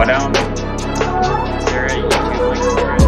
bottom. Is there a YouTube link for it?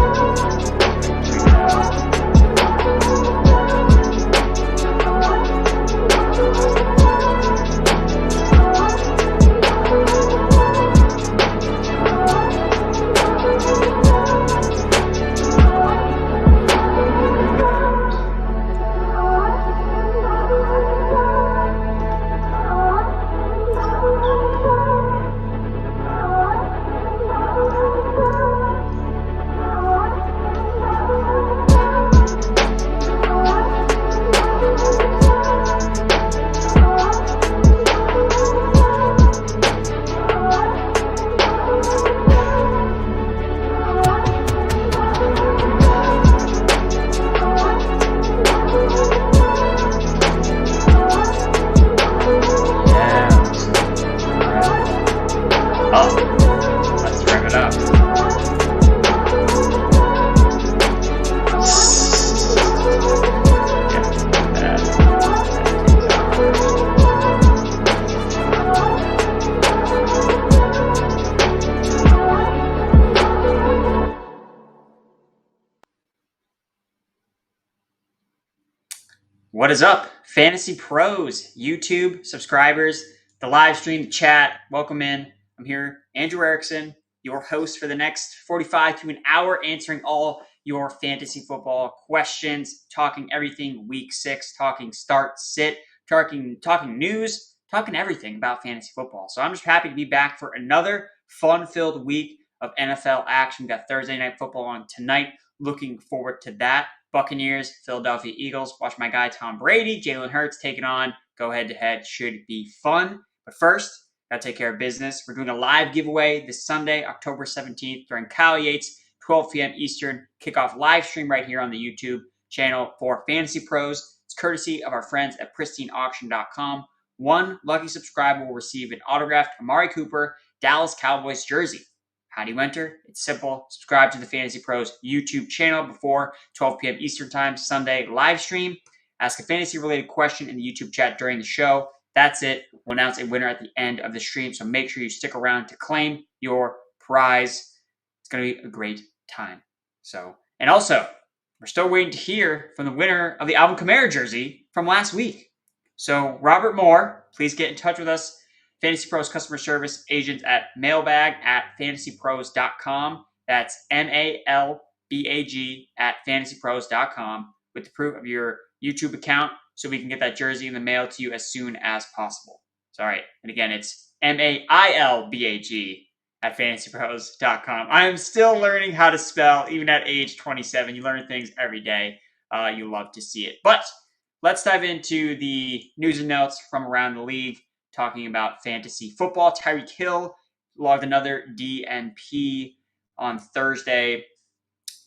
What is up, Fantasy Pros, YouTube subscribers, the live stream, the chat? Welcome in. I'm here, Andrew Erickson, your host for the next 45 to an hour, answering all your fantasy football questions, talking everything week 6, talking start, sit, talking news, talking everything about fantasy football. So I'm just happy to be back for another fun-filled week of NFL action. We got Thursday Night Football on tonight. Looking forward to that. Buccaneers, Philadelphia Eagles. Watch my guy Tom Brady, Jalen Hurts taking on. Go head-to-head. Should be fun. But first, got to take care of business. We're doing a live giveaway this Sunday, October 17th, during Kyle Yates, 12 p.m. Eastern. Kickoff live stream right here on the YouTube channel for Fantasy Pros. It's courtesy of our friends at pristineauction.com. One lucky subscriber will receive an autographed Amari Cooper Dallas Cowboys jersey. How do you enter? It's simple. Subscribe to the Fantasy Pros YouTube channel before 12 p.m. Eastern Time, Sunday live stream. Ask a fantasy-related question in the YouTube chat during the show. That's it. We'll announce a winner at the end of the stream, so make sure you stick around to claim your prize. It's going to be a great time. And also, we're still waiting to hear from the winner of the Alvin Kamara jersey from last week. So, Robert Moore, please get in touch with us. Fantasy Pros customer service agents at mailbag@fantasypros.com. That's mailbag@fantasypros.com with the proof of your YouTube account so we can get that jersey in the mail to you as soon as possible. So, all right. And again, it's mailbag@fantasypros.com. I am still learning how to spell, even at age 27. You learn things every day. You love to see it. But let's dive into the news and notes from around the league. Talking about fantasy football, Tyreek Hill logged another DNP on Thursday.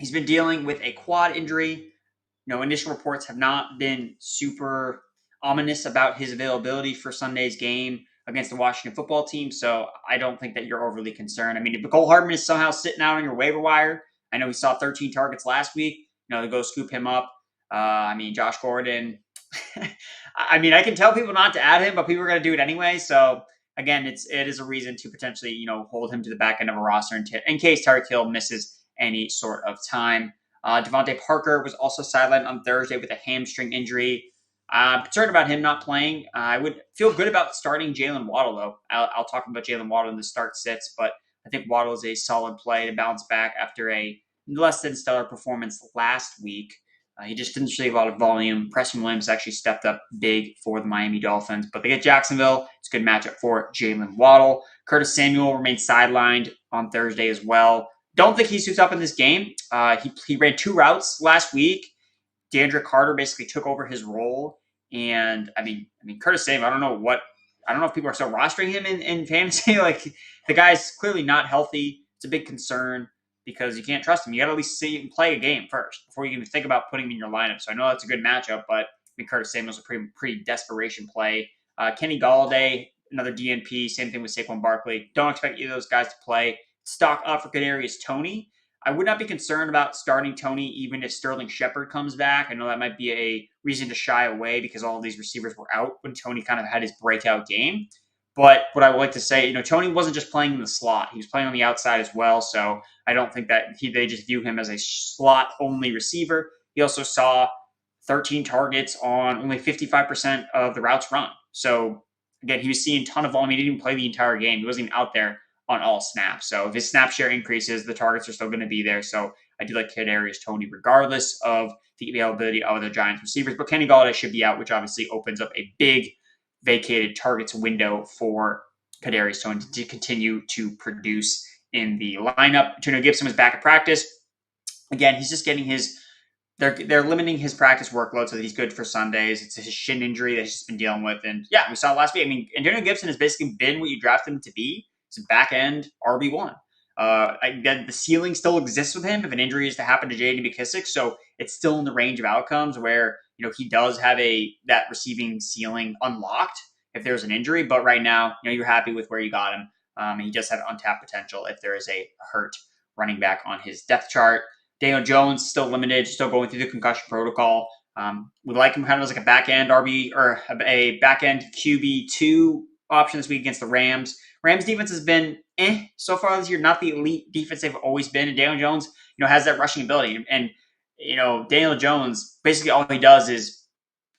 He's been dealing with a quad injury. Initial reports have not been super ominous about his availability for Sunday's game against the Washington football team, so I don't think that you're overly concerned. I mean, if Mecole Hardman is somehow sitting out on your waiver wire, I know he saw 13 targets last week, to go scoop him up. Josh Gordon. I can tell people not to add him, but people are going to do it anyway. So again, it is a reason to potentially, hold him to the back end of a roster in case Tyreek Hill misses any sort of time. Devontae Parker was also sidelined on Thursday with a hamstring injury. I'm concerned about him not playing. I would feel good about starting Jalen Waddle, though. I'll talk about Jalen Waddle in the start sits, but I think Waddle is a solid play to bounce back after a less than stellar performance last week. He just didn't receive a lot of volume. Preston Williams actually stepped up big for the Miami Dolphins. But they get Jacksonville. It's a good matchup for Jalen Waddle. Curtis Samuel remains sidelined on Thursday as well. Don't think he suits up in this game. He ran 2 routes last week. DeAndre Carter basically took over his role. And, Curtis Samuel, I don't know if people are still rostering him in fantasy. The guy's clearly not healthy. It's a big concern, because you can't trust him. You got to at least see him play a game first before you even think about putting him in your lineup. So I know that's a good matchup, but Curtis Samuel's a pretty desperation play. Kenny Galladay, another DNP, same thing with Saquon Barkley. Don't expect either of those guys to play. Stock up for Kadarius Toney. I would not be concerned about starting Toney even if Sterling Shepard comes back. I know that might be a reason to shy away because all of these receivers were out when Toney kind of had his breakout game. But what I would like to say, Tony wasn't just playing in the slot; he was playing on the outside as well. So I don't think that they just view him as a slot only receiver. He also saw 13 targets on only 55% of the routes run. So again, he was seeing a ton of volume. He didn't even play the entire game. He wasn't even out there on all snaps. So if his snap share increases, the targets are still going to be there. So I do like Kadarius Toney regardless of the availability of the Giants receivers. But Kenny Golladay should be out, which obviously opens up a big vacated targets window for Kadarius Toney to continue to produce in the lineup. Antonio Gibson was back at practice. Again, he's just getting his. They're limiting his practice workload so that he's good for Sundays. It's his shin injury that he's just been dealing with, and yeah, we saw last week. I mean, Antonio Gibson has basically been what you drafted him to be. It's a back end RB1. Again, the ceiling still exists with him if an injury is to happen to J.D. McKissic, so it's still in the range of outcomes where he does have that receiving ceiling unlocked if there's an injury. But right now, you're happy with where you got him. He does have untapped potential if there is a hurt running back on his depth chart. Daniel Jones still limited, still going through the concussion protocol. We like him kind of as like a back end RB or a back end QB2 option this week against the Rams. Rams defense has been so far this year, not the elite defense they've always been. And Daniel Jones, has that rushing ability. And Daniel Jones, basically all he does is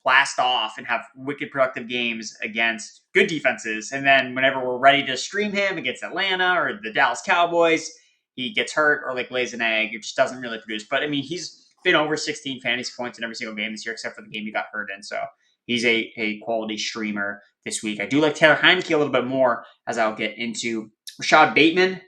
blast off and have wicked productive games against good defenses. And then whenever we're ready to stream him against Atlanta or the Dallas Cowboys, he gets hurt or like lays an egg. It just doesn't really produce. But I mean, he's been over 16 fantasy points in every single game this year, except for the game he got hurt in. So he's a quality streamer this week. I do like Taylor Heineke a little bit more, as I'll get into. Rashad Bateman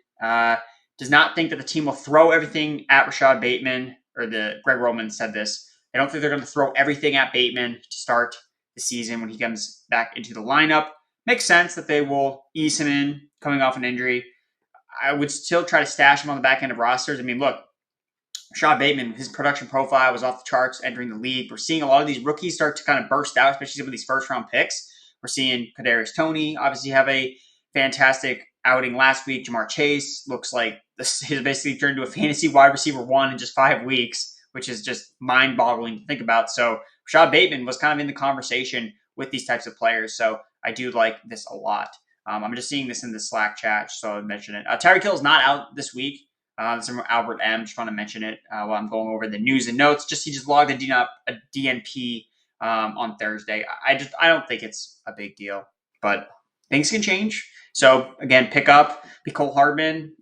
does not think that the team will throw everything at Rashad Bateman, or Greg Roman said this. I don't think they're going to throw everything at Bateman to start the season when he comes back into the lineup. Makes sense that they will ease him in coming off an injury. I would still try to stash him on the back end of rosters. I mean, look, Rashad Bateman, his production profile was off the charts entering the league. We're seeing a lot of these rookies start to kind of burst out, especially some of these first-round picks. We're seeing Kadarius Toney obviously have a fantastic outing last week. Jamar Chase looks like this has basically turned into a fantasy wide receiver 1 in just 5 weeks, which is just mind-boggling to think about. So Rashad Bateman was kind of in the conversation with these types of players. So I do like this a lot. I'm just seeing this in the Slack chat, so I would mention it. Tyreek Hill is not out this week. This is from Albert M. Just want to mention it while I'm going over the news and notes. He just logged a DNP on Thursday. I don't think it's a big deal, but things can change. So again, pick up Cole Hardman,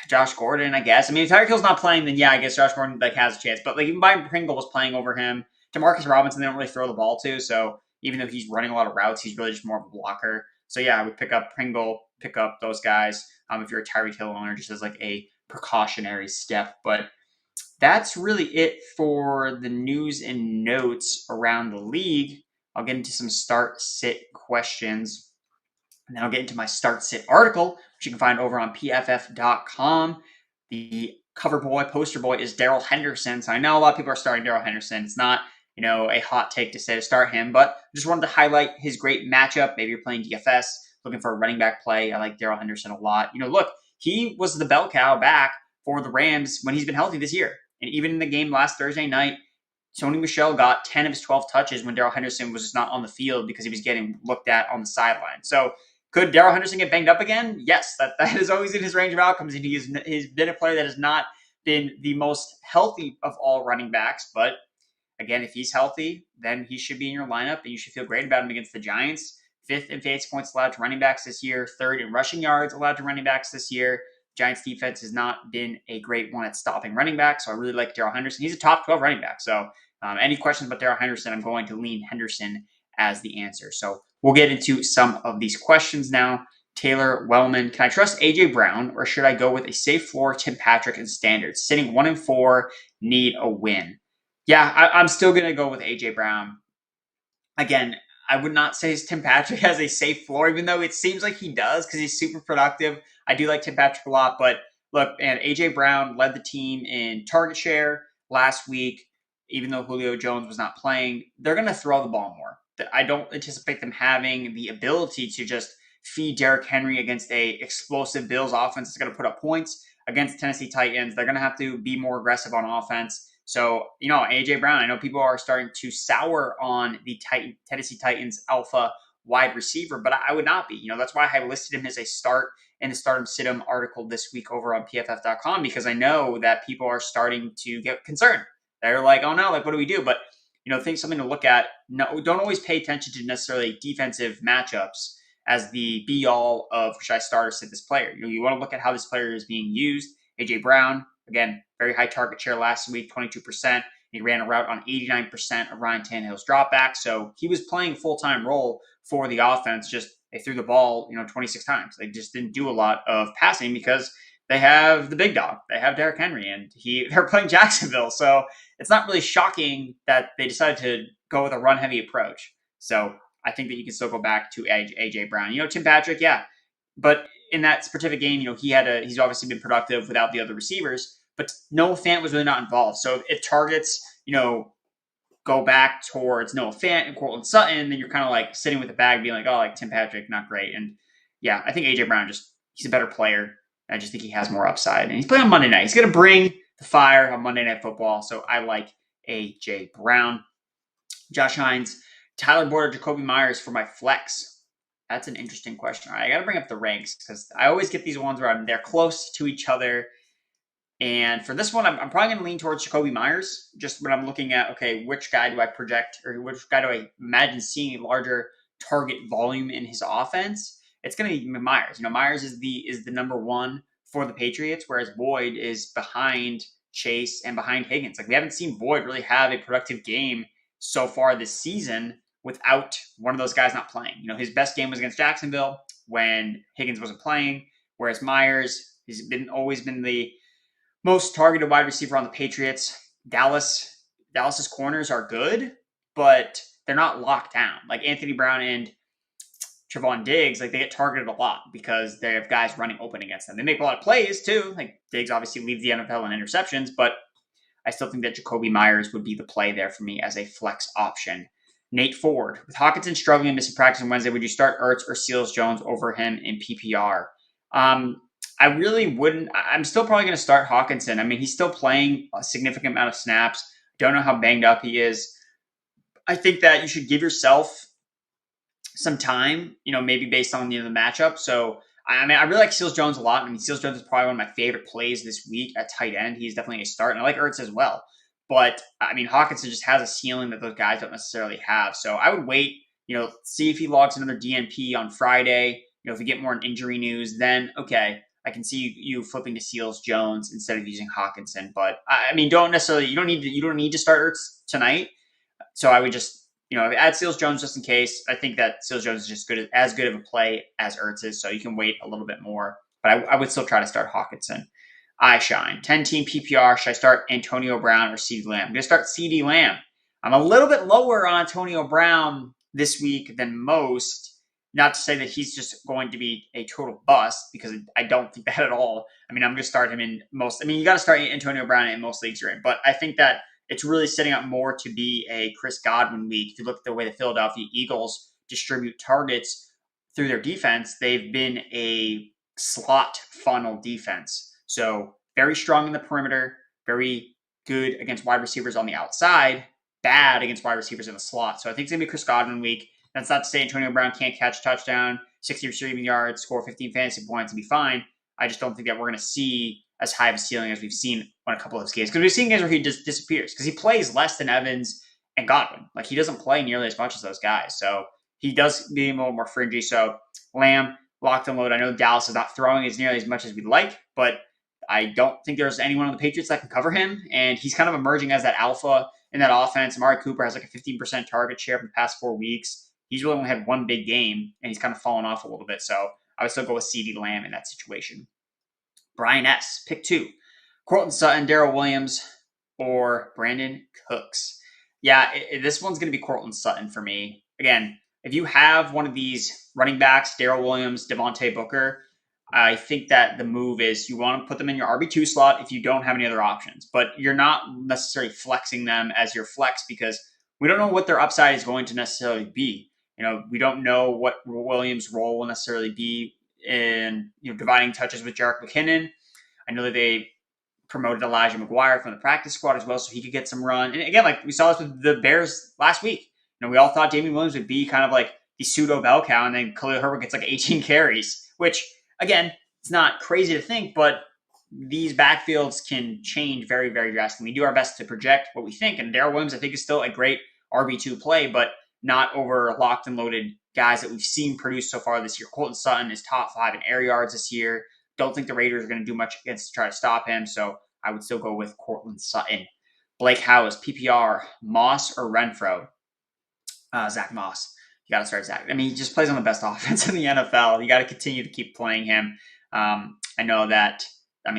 Josh Gordon, I guess. I mean, if Tyreek Hill's not playing, then yeah, I guess Josh Gordon has a chance. But like even Byron Pringle was playing over him. Demarcus Robinson, they don't really throw the ball to. So even though he's running a lot of routes, he's really just more of a blocker. So yeah, I would pick up Pringle, pick up those guys if you're a Tyreek Hill owner, just as like a precautionary step. But that's really it for the news and notes around the league. I'll get into some start-sit questions, and then I'll get into my start-sit article, which you can find over on pff.com. The cover boy, poster boy is Darrell Henderson. So I know a lot of people are starting Darrell Henderson. It's not a hot take to say to start him, but I just wanted to highlight his great matchup. Maybe you're playing DFS, looking for a running back play. I like Darrell Henderson a lot. Look, he was the bell cow back for the Rams when he's been healthy this year. And even in the game last Thursday night, Tony Michel got 10 of his 12 touches when Darrell Henderson was just not on the field because he was getting looked at on the sideline. So could Darrell Henderson get banged up again? Yes, that is always in his range of outcomes. And he's been a player that has not been the most healthy of all running backs, but again, if he's healthy, then he should be in your lineup, and you should feel great about him against the Giants. 5th in fantasy points allowed to running backs this year, 3rd in rushing yards allowed to running backs this year. Giants defense has not been a great one at stopping running backs, so I really like Darrell Henderson. He's a top 12 running back, so any questions about Darrell Henderson, I'm going to lean Henderson as the answer. So we'll get into some of these questions now. Taylor Wellman, can I trust A.J. Brown, or should I go with a safe floor Tim Patrick and standards? Sitting 1-4, need a win. Yeah, I'm still going to go with A.J. Brown. Again, I would not say Tim Patrick has a safe floor, even though it seems like he does because he's super productive. I do like Tim Patrick a lot, but look, man, A.J. Brown led the team in target share last week, even though Julio Jones was not playing. They're going to throw the ball more. I don't anticipate them having the ability to just feed Derrick Henry against a explosive Bills offense that's going to put up points. Against Tennessee Titans, they're going to have to be more aggressive on offense. So, A.J. Brown, I know people are starting to sour on the Tennessee Titans alpha wide receiver, but I would not be. That's why I listed him as a start in the Start Him Sit Him article this week over on PFF.com, because I know that people are starting to get concerned. They're like, oh no, like what do we do? But think something to look at. No, don't always pay attention to necessarily defensive matchups as the be all of should I start or sit this player. You want to look at how this player is being used. AJ Brown, again, very high target share last week, 22%. He ran a route on 89% of Ryan Tannehill's dropback. So he was playing a full-time role for the offense. Just they threw the ball, 26 times. They just didn't do a lot of passing because they have the big dog. They have Derrick Henry, and they're playing Jacksonville. So it's not really shocking that they decided to go with a run-heavy approach. So I think that you can still go back to AJ Brown. Tim Patrick, yeah. But in that specific game, he's obviously been productive without the other receivers, but Noah Fant was really not involved. So if targets, go back towards Noah Fant and Courtland Sutton, then you're kind of like sitting with the bag being like, oh, like Tim Patrick, not great. And yeah, I think AJ Brown he's a better player. I just think he has more upside. And he's playing on Monday night. He's going to bring the fire on Monday Night Football. So I like AJ Brown. Josh Hines, Tyler Boyd, Jacoby Myers for my flex. That's an interesting question. All right, I got to bring up the ranks because I always get these ones where they're close to each other. And for this one, I'm probably going to lean towards Jacoby Myers, just when I'm looking at, okay, which guy do I project or which guy do I imagine seeing a larger target volume in his offense? It's going to be Myers. Myers is the number one for the Patriots, whereas Boyd is behind Chase and behind Higgins. Like we haven't seen Boyd really have a productive game so far this season without one of those guys not playing. His best game was against Jacksonville when Higgins wasn't playing, whereas Myers, he's always been the most targeted wide receiver on the Patriots. Dallas's corners are good, but they're not locked down. Like Anthony Brown and Trevon Diggs, like they get targeted a lot because they have guys running open against them. They make a lot of plays too. Like Diggs obviously leads the NFL in interceptions, but I still think that Jacoby Myers would be the play there for me as a flex option. Nate Ford, with Hockenson struggling and missing practice on Wednesday, would you start Ertz or Seals-Jones over him in PPR? I really wouldn't. I'm still probably going to start Hockenson. I mean, he's still playing a significant amount of snaps. Don't know how banged up he is. I think that you should give yourself some time, maybe based on the matchup. So, I really like Seals-Jones a lot. I mean, Seals-Jones is probably one of my favorite plays this week at tight end. He's definitely a start. And I like Ertz as well. But, Hockenson just has a ceiling that those guys don't necessarily have. So, I would wait, see if he logs another DNP on Friday. If we get more injury news, then, okay, I can see you flipping to Seals-Jones instead of using Hockenson. But, you don't need to start Ertz tonight. So, I would just, add Seals-Jones just in case. I think that Seals-Jones is just as good of a play as Ertz is, so you can wait a little bit more. But I would still try to start Hockenson. I shine. 10-team PPR. Should I start Antonio Brown or CeeDee Lamb? I'm going to start CeeDee Lamb. I'm a little bit lower on Antonio Brown this week than most. Not to say that he's just going to be a total bust, because I don't think that at all. I'm going to start him in most. You got to start Antonio Brown in most leagues you're in. But I think that it's really setting up more to be a Chris Godwin week. If you look at the way the Philadelphia Eagles distribute targets through their defense, they've been a slot funnel defense. So very strong in the perimeter, very good against wide receivers on the outside, bad against wide receivers in the slot. So I think it's going to be a Chris Godwin week. That's not to say Antonio Brown can't catch a touchdown, 60 receiving yards, score 15 fantasy points, and be fine. I just don't think that we're going to see as high of a ceiling as we've seen on a couple of his games. Because we've seen games where he just disappears. Because he plays less than Evans and Godwin. Like, he doesn't play nearly as much as those guys. So he does be a little more fringy. So Lamb, locked and load. I know Dallas is not throwing as nearly as much as we'd like, but I don't think there's anyone on the Patriots that can cover him. And he's kind of emerging as that alpha in that offense. Amari Cooper has like a 15% target share for the past 4 weeks. He's really only had one big game, and he's kind of fallen off a little bit. So I would still go with CeeDee Lamb in that situation. Brian S., pick 2. Courtland Sutton, Darrell Williams, or Brandon Cooks. Yeah, this one's going to be Courtland Sutton for me. Again, if you have one of these running backs, Darrell Williams, Devontae Booker, I think that the move is you want to put them in your RB2 slot if you don't have any other options. But you're not necessarily flexing them as your flex because we don't know what their upside is going to necessarily be. We don't know what Williams' role will necessarily be in dividing touches with Jerick McKinnon. I know that they promoted Elijah McGuire from the practice squad as well, so he could get some run. And again, like we saw this with the Bears last week. We all thought Damian Williams would be kind of like the pseudo bell cow, and then Khalil Herbert gets like 18 carries, which again, it's not crazy to think, but these backfields can change very, very drastically. We do our best to project what we think, and Darrell Williams, I think, is still a great RB2 play, but not over locked and loaded guys that we've seen produce so far this year. Colton Sutton is top 5 in air yards this year. Don't think the Raiders are going to do much against to try to stop him, so I would still go with Cortland Sutton. Blake Howes, PPR, Moss or Renfro? Zach Moss. You got to start Zach. I mean, he just plays on the best offense in the NFL. You got to continue to keep playing him. I know that,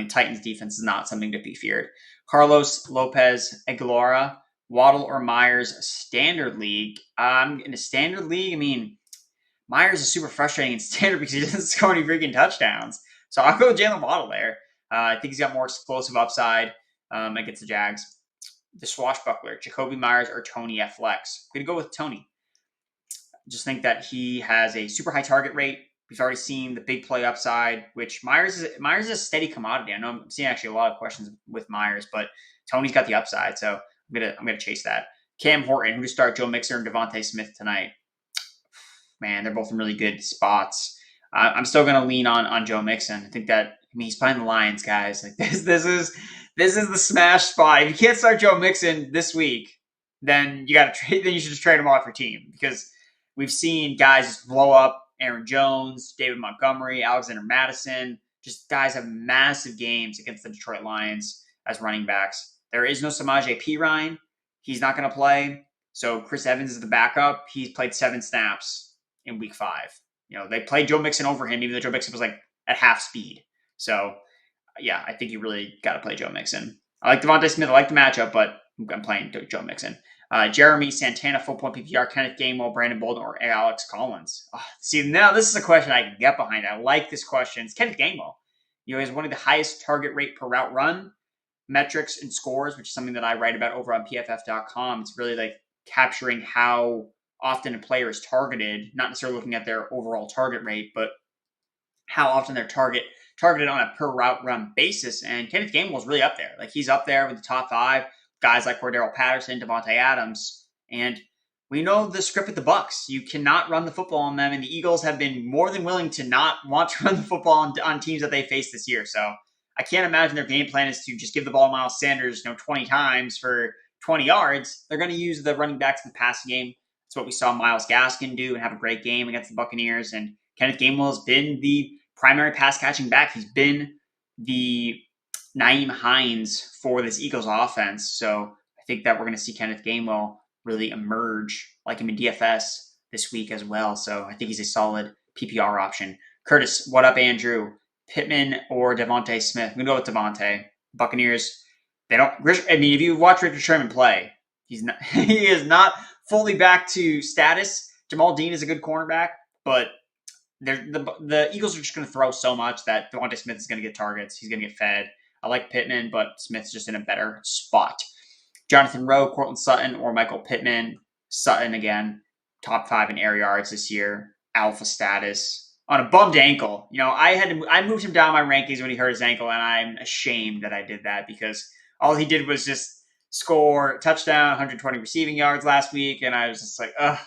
Titans defense is not something to be feared. Carlos Lopez Aguilar, Waddle or Myers, standard league. In a standard league, Myers is super frustrating in standard because he doesn't score any freaking touchdowns. So I'll go with Jalen Waddle there. I think he's got more explosive upside against the Jags. The swashbuckler, Jacoby Myers or Tony at flex. I'm going to go with Tony. Just think that he has a super high target rate. We've already seen the big play upside, which Myers is a steady commodity. I know I'm seeing actually a lot of questions with Myers, but Tony's got the upside, so I'm gonna chase that. Cam Horton, who to start, Joe Mixon and Devontae Smith tonight? Man, they're both in really good spots. I'm still gonna lean on Joe Mixon. I think that he's playing the Lions, guys. Like this is the smash spot. If you can't start Joe Mixon this week, then you got to trade. Then you should just trade him off your team because we've seen guys just blow up. Aaron Jones, David Montgomery, Alexander Madison, just guys have massive games against the Detroit Lions as running backs. There is no Samaje Perine. He's not going to play. So Chris Evans is the backup. He's played 7 snaps in week 5. They played Joe Mixon over him, even though Joe Mixon was like at half speed. So yeah, I think you really got to play Joe Mixon. I like Devontae Smith. I like the matchup, but I'm playing Joe Mixon. Jeremy Santana, full point PPR, Kenneth Gainwell, Brandon Bolden, or Alex Collins. See, now this is a question I can get behind. I like this question. It's Kenneth Gainwell. He has one of the highest target rate per route run metrics and scores, which is something that I write about over on PFF.com. It's really like capturing how often a player is targeted, not necessarily looking at their overall target rate, but how often they're targeted on a per route run basis. And Kenneth Gainwell is really up there. Like he's up there with the top 5. Guys like Cordero Patterson, Devontae Adams, and we know the script with the Bucs. You cannot run the football on them, and the Eagles have been more than willing to not want to run the football on teams that they face this year. So I can't imagine their game plan is to just give the ball to Miles Sanders 20 times for 20 yards. They're going to use the running backs in the passing game. That's what we saw Myles Gaskin do and have a great game against the Buccaneers. And Kenneth Gainwell has been the primary pass-catching back. He's been the Nyheim Hines for this Eagles offense. So I think that we're going to see Kenneth Gainwell really emerge like him in DFS this week as well. So I think he's a solid PPR option. Curtis, what up, Andrew? Pittman or Devontae Smith? I'm going to go with Devontae. Buccaneers, if you watch Richard Sherman play, he is not fully back to status. Jamal Dean is a good cornerback, but the Eagles are just going to throw so much that Devontae Smith is going to get targets. He's going to get fed. I like Pittman, but Smith's just in a better spot. Jonathan Rowe, Cortland Sutton, or Michael Pittman. Sutton, again, top 5 in air yards this year. Alpha status. On a bummed ankle. I moved him down my rankings when he hurt his ankle, and I'm ashamed that I did that because all he did was just score a touchdown, 120 receiving yards last week, and I was just like, ugh,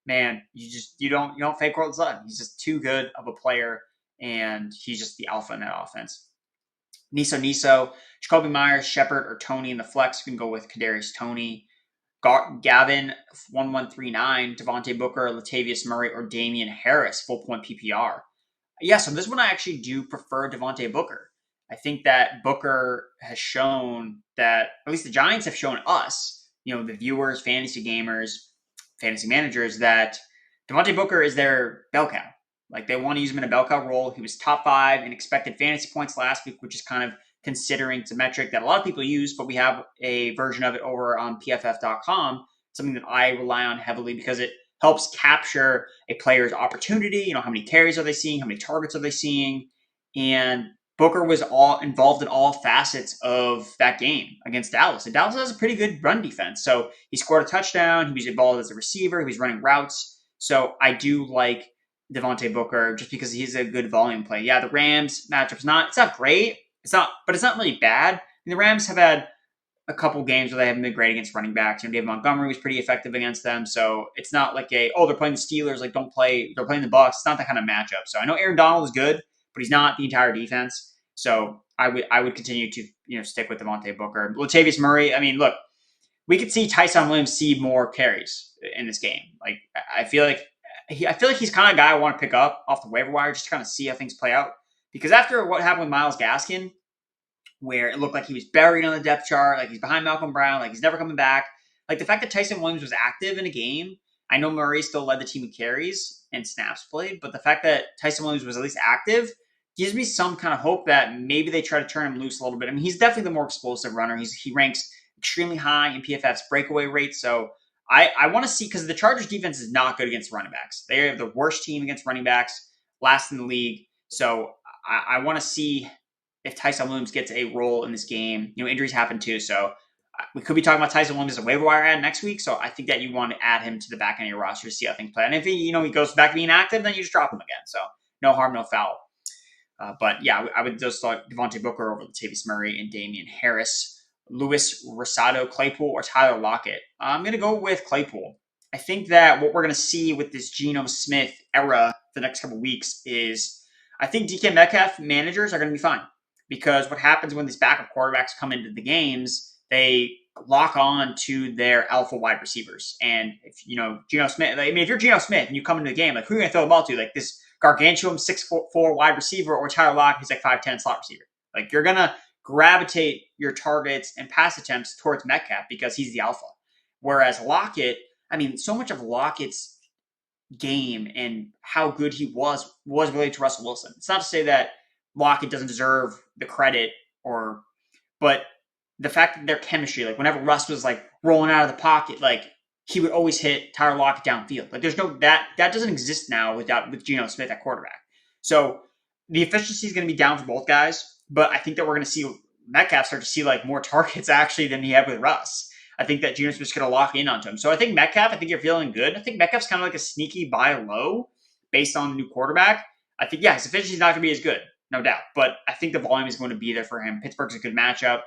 man, you don't fake Cortland Sutton. He's just too good of a player, and he's just the alpha in that offense. Niso, Jacoby Myers, Shepard, or Tony in the flex. You can go with Kadarius Toney. Gavin, 1139, Devontae Booker, Latavius Murray, or Damian Harris, full point PPR. Yeah, so this one I actually do prefer Devontae Booker. I think that Booker has shown that, at least the Giants have shown us, the viewers, fantasy gamers, fantasy managers, that Devontae Booker is their bell cow. Like, they want to use him in a bell cow role. He was top 5 in expected fantasy points last week, which is kind of considering it's a metric that a lot of people use, but we have a version of it over on PFF.com, something that I rely on heavily because it helps capture a player's opportunity. How many carries are they seeing? How many targets are they seeing? And Booker was all involved in all facets of that game against Dallas. And Dallas has a pretty good run defense. So he scored a touchdown. He was involved as a receiver. He was running routes. So I do like Devontae Booker just because he's a good volume play. Yeah, the Rams matchup's it's not great. But it's not really bad. And the Rams have had a couple games where they haven't been great against running backs. David Montgomery was pretty effective against them. So it's not like they're playing the Steelers, like don't play, they're playing the Bucs. It's not that kind of matchup. So I know Aaron Donald is good, but he's not the entire defense. So I would continue to, stick with Devontae Booker. Latavius Murray, I mean, look, we could see Tyson Williams see more carries in this game. Like I feel like he's kind of a guy I want to pick up off the waiver wire just to kind of see how things play out. Because after what happened with Myles Gaskin, where it looked like he was buried on the depth chart, like he's behind Malcolm Brown, like he's never coming back. Like the fact that Tyson Williams was active in a game, I know Murray still led the team in carries and snaps played, but the fact that Tyson Williams was at least active gives me some kind of hope that maybe they try to turn him loose a little bit. I mean, he's definitely the more explosive runner. He ranks extremely high in PFF's breakaway rate, so I want to see, because the Chargers defense is not good against running backs. They are the worst team against running backs, last in the league. So I want to see if Tyson Williams gets a role in this game. Injuries happen too, so we could be talking about Tyson Williams as a waiver wire ad next week. So I think that you want to add him to the back end of your roster to see how things play. And if he goes back to being active, then you just drop him again. So no harm, no foul. But yeah, I would just thought Devontae Booker over Latavius Murray and Damian Harris. Lewis Rosado, Claypool, or Tyler Lockett. I'm going to go with Claypool. I think that what we're going to see with this Geno Smith era the next couple of weeks is I think DK Metcalf managers are going to be fine. Because what happens when these backup quarterbacks come into the games, they lock on to their alpha wide receivers. And if Geno Smith, if you're Geno Smith and you come into the game, like who are you going to throw the ball to? Like this gargantuan 6'4" wide receiver, or Tyler Lockett, who's like 5'10" slot receiver. Like you're going to gravitate your targets and pass attempts towards Metcalf because he's the alpha. Whereas Lockett, I mean, so much of Lockett's game and how good he was related to Russell Wilson. It's not to say that Lockett doesn't deserve the credit, but the fact that their chemistry, like whenever Russ was like rolling out of the pocket, like he would always hit Tyler Lockett downfield. Like there's no that doesn't exist now with Geno Smith at quarterback. So the efficiency is going to be down for both guys. But I think that we're going to see Metcalf start to see like more targets actually than he had with Russ. I think that Geno Smith's going to lock in onto him. So I think Metcalf, I think you're feeling good. I think Metcalf's kind of like a sneaky buy low based on the new quarterback. I think, his efficiency is not going to be as good, no doubt. But I think the volume is going to be there for him. Pittsburgh's a good matchup.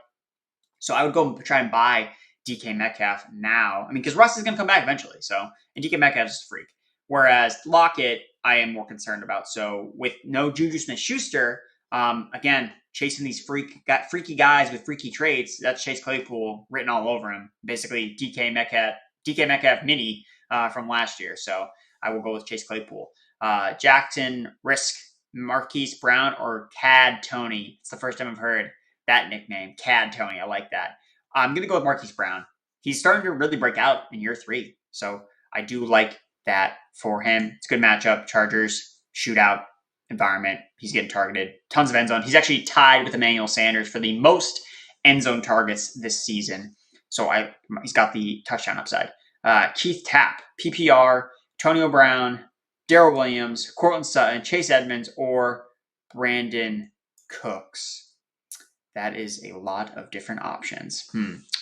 So I would go and try and buy DK Metcalf now. I mean, because Russ is going to come back eventually. And DK Metcalf is a freak. Whereas Lockett, I am more concerned about. So with no Juju Smith-Schuster, again, chasing these freaky guys with freaky traits, that's Chase Claypool written all over him. Basically, DK Metcalf mini from last year. So I will go with Chase Claypool. Jackson, Risk, Marquise Brown, or Cad Tony. It's the first time I've heard that nickname, Cad Tony. I like that. I'm going to go with Marquise Brown. He's starting to really break out in year 3. So I do like that for him. It's a good matchup. Chargers, shootout environment. He's getting targeted. Tons of end zone. He's actually tied with Emmanuel Sanders for the most end zone targets this season. So he's got the touchdown upside. Keith Tapp, PPR, Antonio Brown, Darrell Williams, Cortland Sutton, Chase Edmonds, or Brandon Cooks. That is a lot of different options.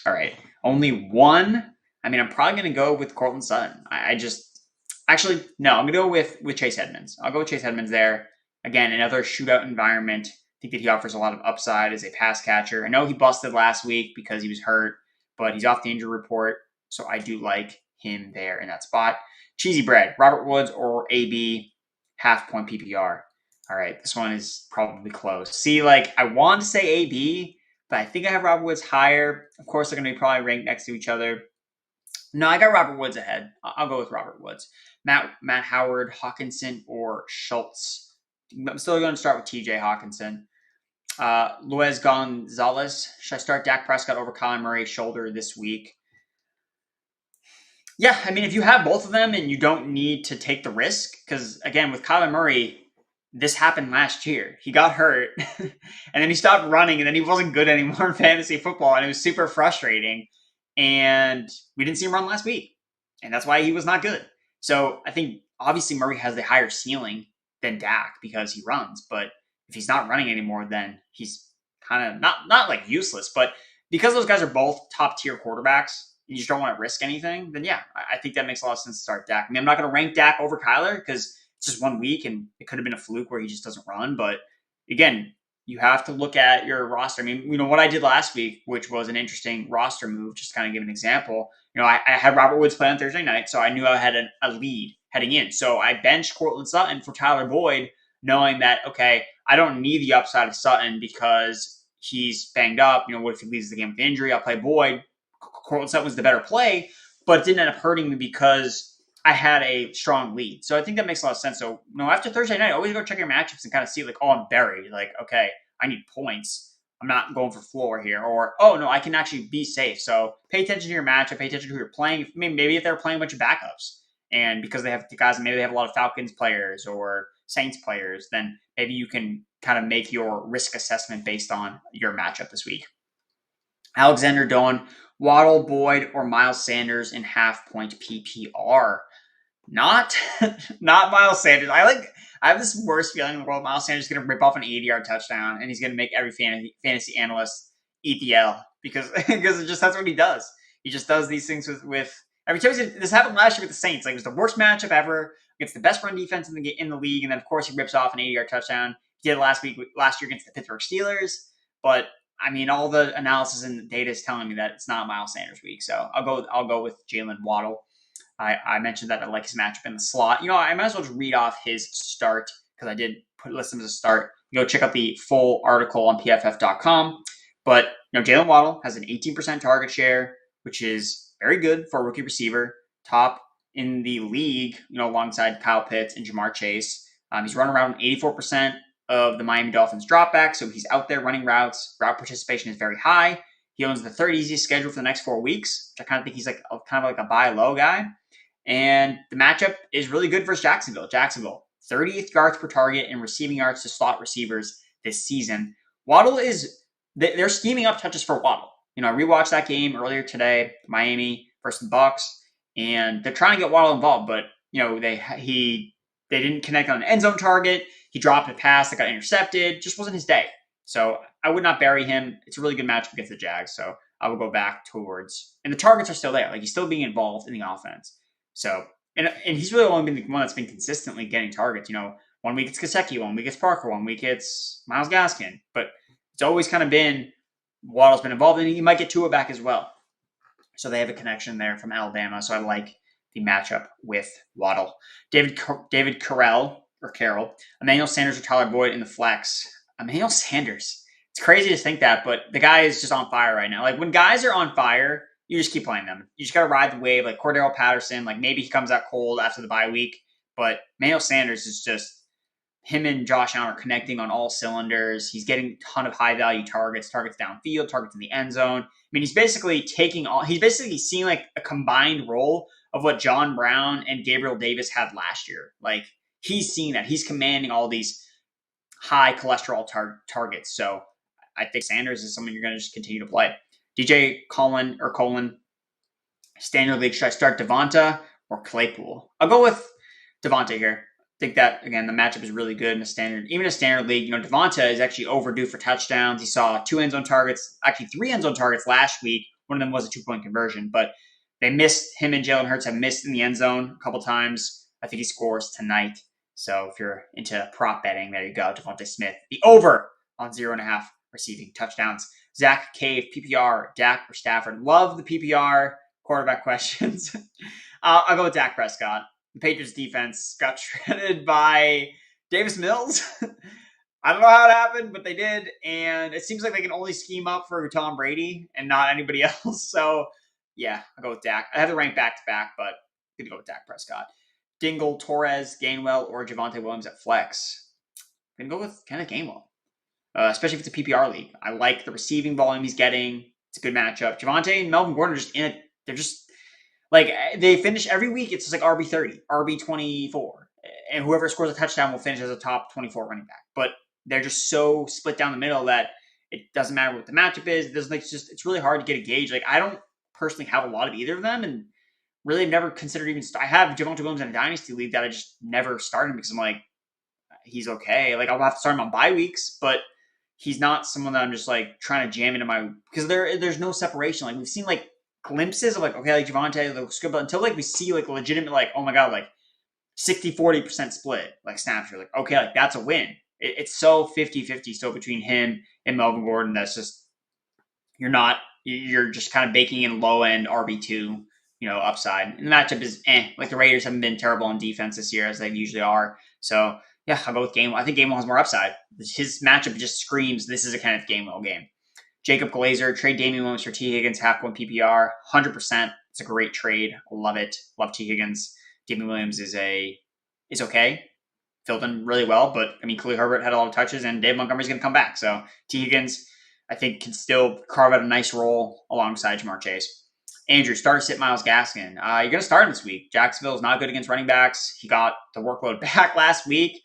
All right. Only one. I mean, I'm probably going to go with Cortland Sutton. I'm going to go with Chase Edmonds. I'll go with Chase Edmonds there. Again, another shootout environment. I think that he offers a lot of upside as a pass catcher. I know he busted last week because he was hurt, but he's off the injury report. So I do like him there in that spot. Cheesy bread, Robert Woods or AB, half-point PPR. All right, this one is probably close. See, I want to say AB, but I think I have Robert Woods higher. Of course, they're going to be probably ranked next to each other. No, I got Robert Woods ahead. I'll go with Robert Woods. Matt Howard, Hawkinson, or Schultz. I'm still going to start with TJ Hawkinson. Luis Gonzalez. Should I start Dak Prescott over Kyler Murray's shoulder this week? Yeah, I mean, if you have both of them and you don't need to take the risk, because again, with Kyler Murray, this happened last year. He got hurt, and then he stopped running, and then he wasn't good anymore in fantasy football, and it was super frustrating. And we didn't see him run last week, and that's why he was not good. So I think obviously Murray has the higher ceiling than Dak because he runs, but if he's not running anymore, then he's kind of not like useless. But because those guys are both top tier quarterbacks, you just don't want to risk anything. Then yeah, I think that makes a lot of sense to start Dak. I mean, I'm not going to rank Dak over Kyler because it's just 1 week and it could have been a fluke where he just doesn't run. But again, you have to look at your roster. I mean, what I did last week, which was an interesting roster move, just to kind of give an example. I had Robert Woods play on Thursday night, so I knew I had a lead heading in. So I benched Cortland Sutton for Tyler Boyd, knowing that, okay, I don't need the upside of Sutton because he's banged up. What if he leaves the game with injury? I'll play Boyd. Cortland Sutton was the better play, but it didn't end up hurting me because I had a strong lead. So I think that makes a lot of sense. So, after Thursday night, always go check your matchups and kind of see I'm buried. Okay, I need points. I'm not going for floor here. Or, oh, no, I can actually be safe. So pay attention to your matchup. Pay attention to who you're playing. Maybe if they're playing a bunch of backups and because they have guys, maybe they have a lot of Falcons players or Saints players, then maybe you can kind of make your risk assessment based on your matchup this week. Alexander Doan, Waddle, Boyd, or Miles Sanders in half-point PPR. Not Miles Sanders. I have this worst feeling in the world. Miles Sanders is going to rip off an 80-yard touchdown, and he's going to make every fantasy analyst eat the L because that's what he does. He just does these things with every time. This happened last year with the Saints. It was the worst matchup ever against the best run defense in the league, and then of course he rips off an 80-yard touchdown. He did last year against the Pittsburgh Steelers, but I mean, all the analysis and the data is telling me that it's not Miles Sanders week, so I'll go with Jalen Waddle. I mentioned that I like his matchup in the slot. I might as well just read off his start because I did list him as a start. Go check out the full article on PFF.com. But Jalen Waddle has an 18% target share, which is very good for a rookie receiver. Top in the league, alongside Kyle Pitts and Jamar Chase. He's running around 84% of the Miami Dolphins dropback, so he's out there running routes. Route participation is very high. He owns the third easiest schedule for the next 4 weeks, which I kind of think he's kind of like a buy low guy. And the matchup is really good versus Jacksonville. 30th yards per target and receiving yards to slot receivers this season. Waddle they're scheming up touches for Waddle. I rewatched that game earlier today, Miami versus the Bucks, and they're trying to get Waddle involved, but they didn't connect on an end zone target. He dropped a pass that got intercepted. Just wasn't his day. So I would not bury him. It's a really good matchup against the Jags. So I will go back towards, and the targets are still there. He's still being involved in the offense. So, and he's really only been the one that's been consistently getting targets. 1 week it's Gesicki, 1 week it's Parker, 1 week it's Myles Gaskin. But it's always kind of been Waddle's been involved, and he might get Tua back as well. So they have a connection there from Alabama. So I like the matchup with Waddle. David Carroll, Emmanuel Sanders or Tyler Boyd in the flex. Emmanuel Sanders. It's crazy to think that, but the guy is just on fire right now. When guys are on fire, you just keep playing them. You just got to ride the wave. Like Cordero Patterson, maybe he comes out cold after the bye week, but Emmanuel Sanders is just, him and Josh Allen are connecting on all cylinders. He's getting a ton of high-value targets downfield, targets in the end zone. I mean, he's basically seeing a combined role of what John Brown and Gabriel Davis had last year. He's seeing that. He's commanding all these high cholesterol targets. So I think Sanders is someone you're going to just continue to play. DJ Colin, standard league, should I start Devonta or Claypool? I'll go with Devonta here. I think that, again, the matchup is really good in a standard league. Devonta is actually overdue for touchdowns. He saw 2 end zone targets, actually 3 end zone targets last week. One of them was a 2-point conversion, but they missed. Him and Jalen Hurts have missed in the end zone a couple times. I think he scores tonight. So if you're into prop betting, there you go. Devonta Smith, the over on 0.5 receiving touchdowns. Zach Cave, PPR, Dak or Stafford. Love the PPR quarterback questions. I'll go with Dak Prescott. The Patriots defense got shredded by Davis Mills. I don't know how it happened, but they did. And it seems like they can only scheme up for Tom Brady and not anybody else. So, yeah, I'll go with Dak. I have to rank back-to-back, but I'm going to go with Dak Prescott. Dingle, Torres, Gainwell, or Javonte Williams at flex. I'm going to go with kind of Gainwell. Especially if it's a PPR league. I like the receiving volume he's getting. It's a good matchup. Javonte and Melvin Gordon are just in it. They're just they finish every week. It's just RB30, RB24, and whoever scores a touchdown will finish as a top 24 running back. But they're just so split down the middle that it doesn't matter what the matchup is. It's really hard to get a gauge. I don't personally have a lot of either of them, and really have never considered even. I have Javonte Williams in a dynasty league that I just never started because I'm he's okay. I'll have to start him on bye weeks, but he's not someone that I'm just trying to jam into my, because there's no separation. We've seen glimpses of Javonte looks good, but until we see legitimate oh my god 60-40% split snaps, you're okay, that's a win. it's so 50-50 still between him and Melvin Gordon. That's just, you're just kind of baking in low end RB2, upside. And the matchup is like the Raiders haven't been terrible on defense this year as they usually are. So yeah, I'll go with Gainwell. I think Gainwell has more upside. His matchup just screams this is a Kenneth Gainwell game. Jacob Glazer, trade Damian Williams for T. Higgins, half one PPR, 100%. It's a great trade. Love it. Love T. Higgins. Damian Williams is okay. Filled in really well, but I mean, Khalil Herbert had a lot of touches, and Dave Montgomery's going to come back. So T. Higgins, I think, can still carve out a nice role alongside Jamar Chase. Andrew, start or sit Myles Gaskin. You're going to start him this week. Jacksonville is not good against running backs. He got the workload back last week.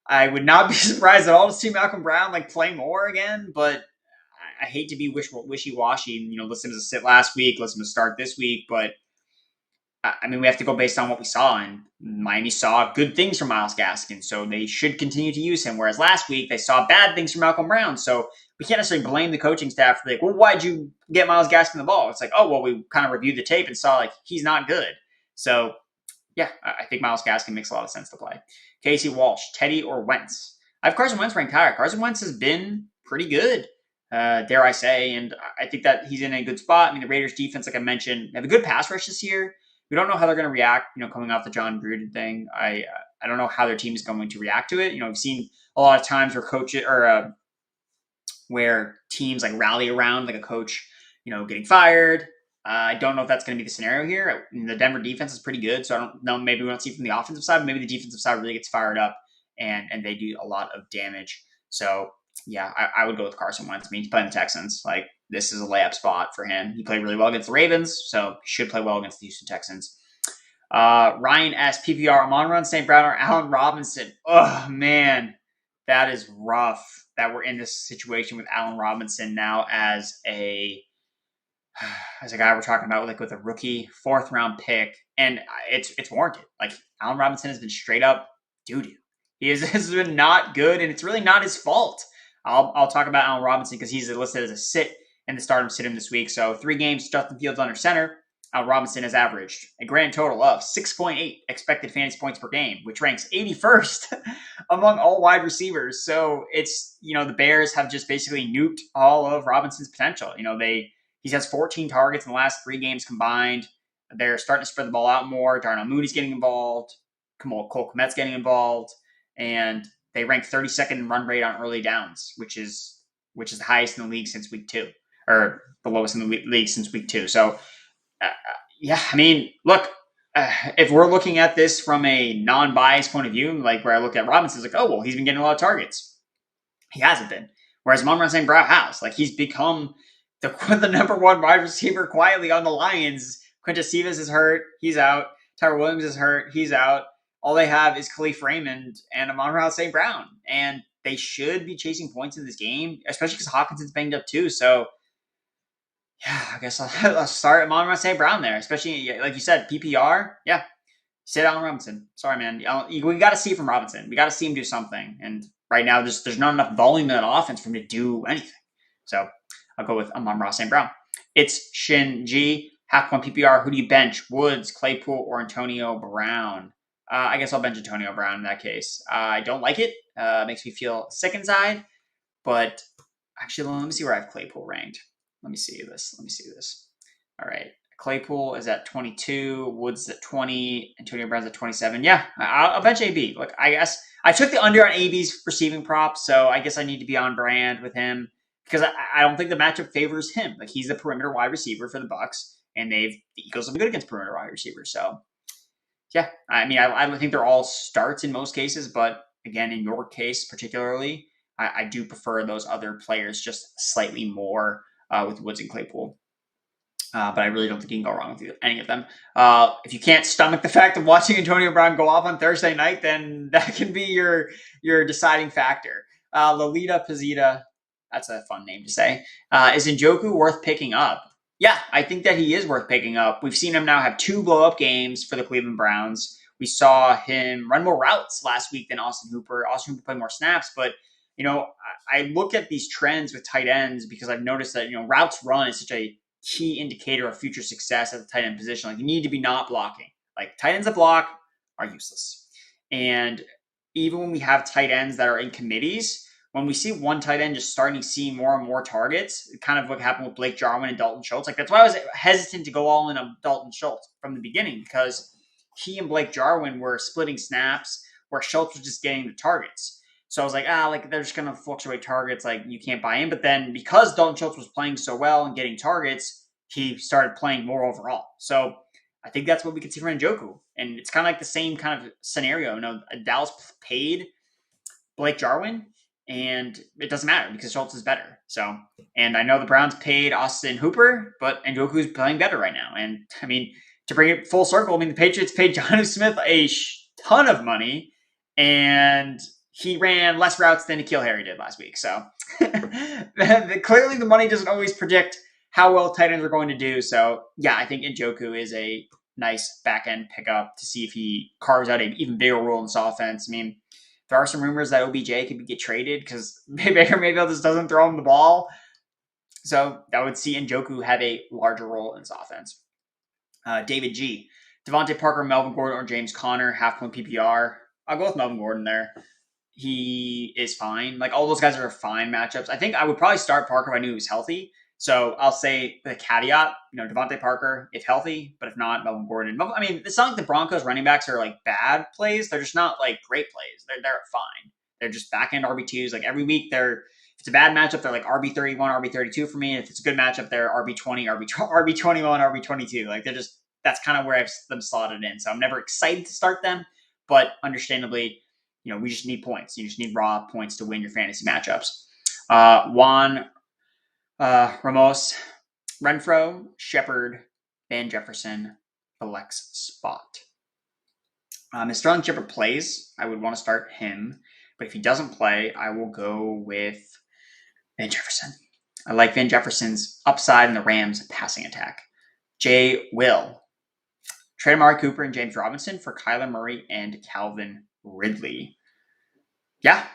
I would not be surprised at all to see Malcolm Brown play more again, but I hate to be wishy-washy. Listen to sit last week, listen to start this week, but I mean, we have to go based on what we saw, and Miami saw good things from Myles Gaskin, so they should continue to use him, whereas last week they saw bad things from Malcolm Brown, so we can't necessarily blame the coaching staff for well, why'd you get Myles Gaskin the ball? It's oh, well, we kind of reviewed the tape and saw he's not good. So yeah, I think Myles Gaskin makes a lot of sense to play. Casey Walsh, Teddy or Wentz? I have Carson Wentz ranked higher. Carson Wentz has been pretty good, dare I say, and I think that he's in a good spot. I mean, the Raiders defense, like I mentioned, have a good pass rush this year. We don't know how they're going to react, coming off the John Gruden thing. I don't know how their team is going to react to it. We've seen a lot of times where coaches or where teams rally around a coach, getting fired. I don't know if that's going to be the scenario here. The Denver defense is pretty good, so I don't know. Maybe we don't see from the offensive side, but maybe the defensive side really gets fired up and they do a lot of damage. So yeah, I would go with Carson Wentz. I mean, he's playing the Texans. This is a layup spot for him. He played really well against the Ravens, so he should play well against the Houston Texans. Ryan S. PPR, Amon-Ra St. Brown or Allen Robinson. Oh, man, that is rough that we're in this situation with Allen Robinson now as a guy we're talking about with a rookie 4th round pick, and it's warranted. Allen Robinson has been straight up doo-doo. He has been not good, and it's really not his fault. I'll talk about Allen Robinson because he's listed as a sit in the start sit him this week. So 3 games, Justin Fields under center. Allen Robinson has averaged a grand total of 6.8 expected fantasy points per game, which ranks 81st among all wide receivers. So it's, the Bears have just basically nuked all of Robinson's potential. He has 14 targets in the last 3 games combined. They're starting to spread the ball out more. Darnell Mooney's getting involved. Cole Kmet's getting involved. And they rank 32nd in run rate on early downs, which is the highest in the league since week 2, or the lowest in the league since week 2. So, yeah, I mean, look, if we're looking at this from a non-biased point of view, where I look at Robinson, it's oh, well, he's been getting a lot of targets. He hasn't been. Whereas Amon-Ra St. Brown has. He's become the number 1 wide receiver quietly on the Lions. Quintus Cephas is hurt. He's out. Tyrell Williams is hurt. He's out. All they have is Khalif Raymond and Amon-Ra St. Brown. And they should be chasing points in this game, especially because Hawkinson's banged up too. So, yeah, I guess I'll start Amon-Ra St. Brown there, especially, like you said, PPR. Yeah, sit Allen Robinson. Sorry, man. We got to see it from Robinson. We got to see him do something. And right now, there's not enough volume in that offense for him to do anything. So I'll go with Amon-Ra St. Brown. It's Shin G. Half point PPR. Who do you bench? Woods, Claypool, or Antonio Brown? I guess I'll bench Antonio Brown in that case. I don't like it. Makes me feel sick inside. But actually, let me see where I have Claypool ranked. Let me see this. All right. Claypool is at 22. Woods at 20. Antonio Brown's at 27. Yeah, I'll bench AB. Look, I guess I took the under on AB's receiving prop, so I guess I need to be on brand with him because I don't think the matchup favors him. He's the perimeter wide receiver for the Bucs, and the Eagles have been good against perimeter wide receivers. So, yeah, I mean, I think they're all starts in most cases, but again, in your case particularly, I do prefer those other players just slightly more with Woods and Claypool. But I really don't think you can go wrong with any of them. If you can't stomach the fact of watching Antonio Brown go off on Thursday night, then that can be your deciding factor. Lolita Pizita, that's a fun name to say. Is Njoku worth picking up? Yeah, I think that he is worth picking up. We've seen him now have 2 blow-up games for the Cleveland Browns. We saw him run more routes last week than Austin Hooper. Austin Hooper played more snaps, but I look at these trends with tight ends because I've noticed that routes run is such a key indicator of future success at the tight end position. You need to be not blocking. Tight ends that block are useless. And even when we have tight ends that are in committees, when we see one tight end just starting to see more and more targets, kind of what happened with Blake Jarwin and Dalton Schultz. Like, that's why I was hesitant to go all in on Dalton Schultz from the beginning, because he and Blake Jarwin were splitting snaps where Schultz was just getting the targets. So I was like, like they're just going to fluctuate targets. Like, you can't buy in. But then because Dalton Schultz was playing so well and getting targets, he started playing more overall. So I think that's what we could see from Njoku. And it's kind of like the same kind of scenario. You know, Dallas paid Blake Jarwin, and it doesn't matter because Schultz is better. So, and I know the Browns paid Austin Hooper, but Njoku's playing better right now. And I mean, to bring it full circle, I mean, the Patriots paid Jonnu Smith a ton of money, and he ran less routes than N'Keal Harry did last week. So clearly the money doesn't always predict how well tight ends are going to do. So yeah, I think Njoku is a nice back end pickup to see if he carves out an even bigger role in this offense. I mean, there are some rumors that OBJ could get traded because Baker Mayfield just doesn't throw him the ball. So that would see Njoku have a larger role in this offense. David G. Devontae Parker, Melvin Gordon, or James Conner, half-point PPR. I'll go with Melvin Gordon there. He is fine. Like, all those guys are fine matchups. I think I would probably start Parker if I knew he was healthy. So I'll say with a caveat, Devontae Parker, if healthy, but if not, Melvin Gordon. I mean, it's not like the Broncos running backs are like bad plays. They're just not like great plays. They're fine. They're just back-end RB2s. Like, every week if it's a bad matchup, they're like RB31, RB32 for me. If it's a good matchup, they're RB20, RB21, RB22. Like, that's kind of where I've them slotted in. So I'm never excited to start them, but understandably, we just need points. You just need raw points to win your fantasy matchups. Juan Ramos, Renfro, Shepard, Van Jefferson, flex spot. If Sterling Shepard plays, I would want to start him. But if he doesn't play, I will go with Van Jefferson. I like Van Jefferson's upside in the Rams' passing attack. Jay Will. Trade Amari Cooper and James Robinson for Kyler Murray and Calvin Ridley. Yeah.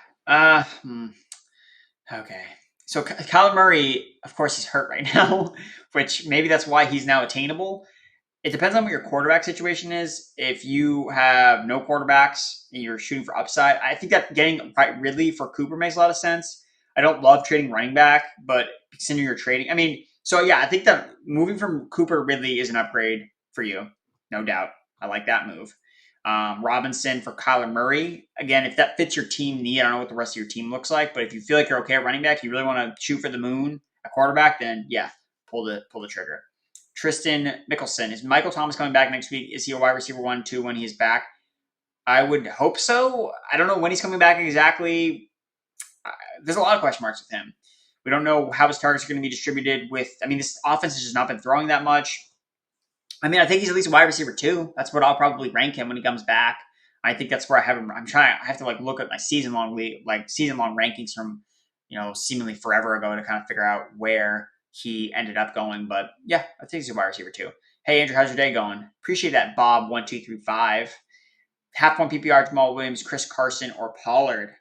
Okay. So Kyler Murray, of course, he's hurt right now, which maybe that's why he's now attainable. It depends on what your quarterback situation is. If you have no quarterbacks and you're shooting for upside, I think that getting Ridley for Cooper makes a lot of sense. I don't love trading running back, but considering you're trading, I think that moving from Cooper to Ridley is an upgrade for you, no doubt. I like that move. Robinson for Kyler Murray. Again, if that fits your team need, I don't know what the rest of your team looks like, but if you feel like you're okay at running back, you really want to shoot for the moon at quarterback, then yeah, pull the trigger. Tristan Mickelson. Is Michael Thomas coming back next week? Is he a wide receiver 1-2 when he's back? I would hope so. I don't know when he's coming back exactly. There's a lot of question marks with him. We don't know how his targets are going to be distributed this offense has just not been throwing that much. I think he's at least a wide receiver 2. That's what I'll probably rank him when he comes back. I think that's where I have him. I have to look at my season-long rankings from, seemingly forever ago to kind of figure out where he ended up going. But yeah, I think he's a wide receiver 2. Hey, Andrew, how's your day going? Appreciate that, Bob1235. Half-point PPR, Jamal Williams, Chris Carson, or Pollard.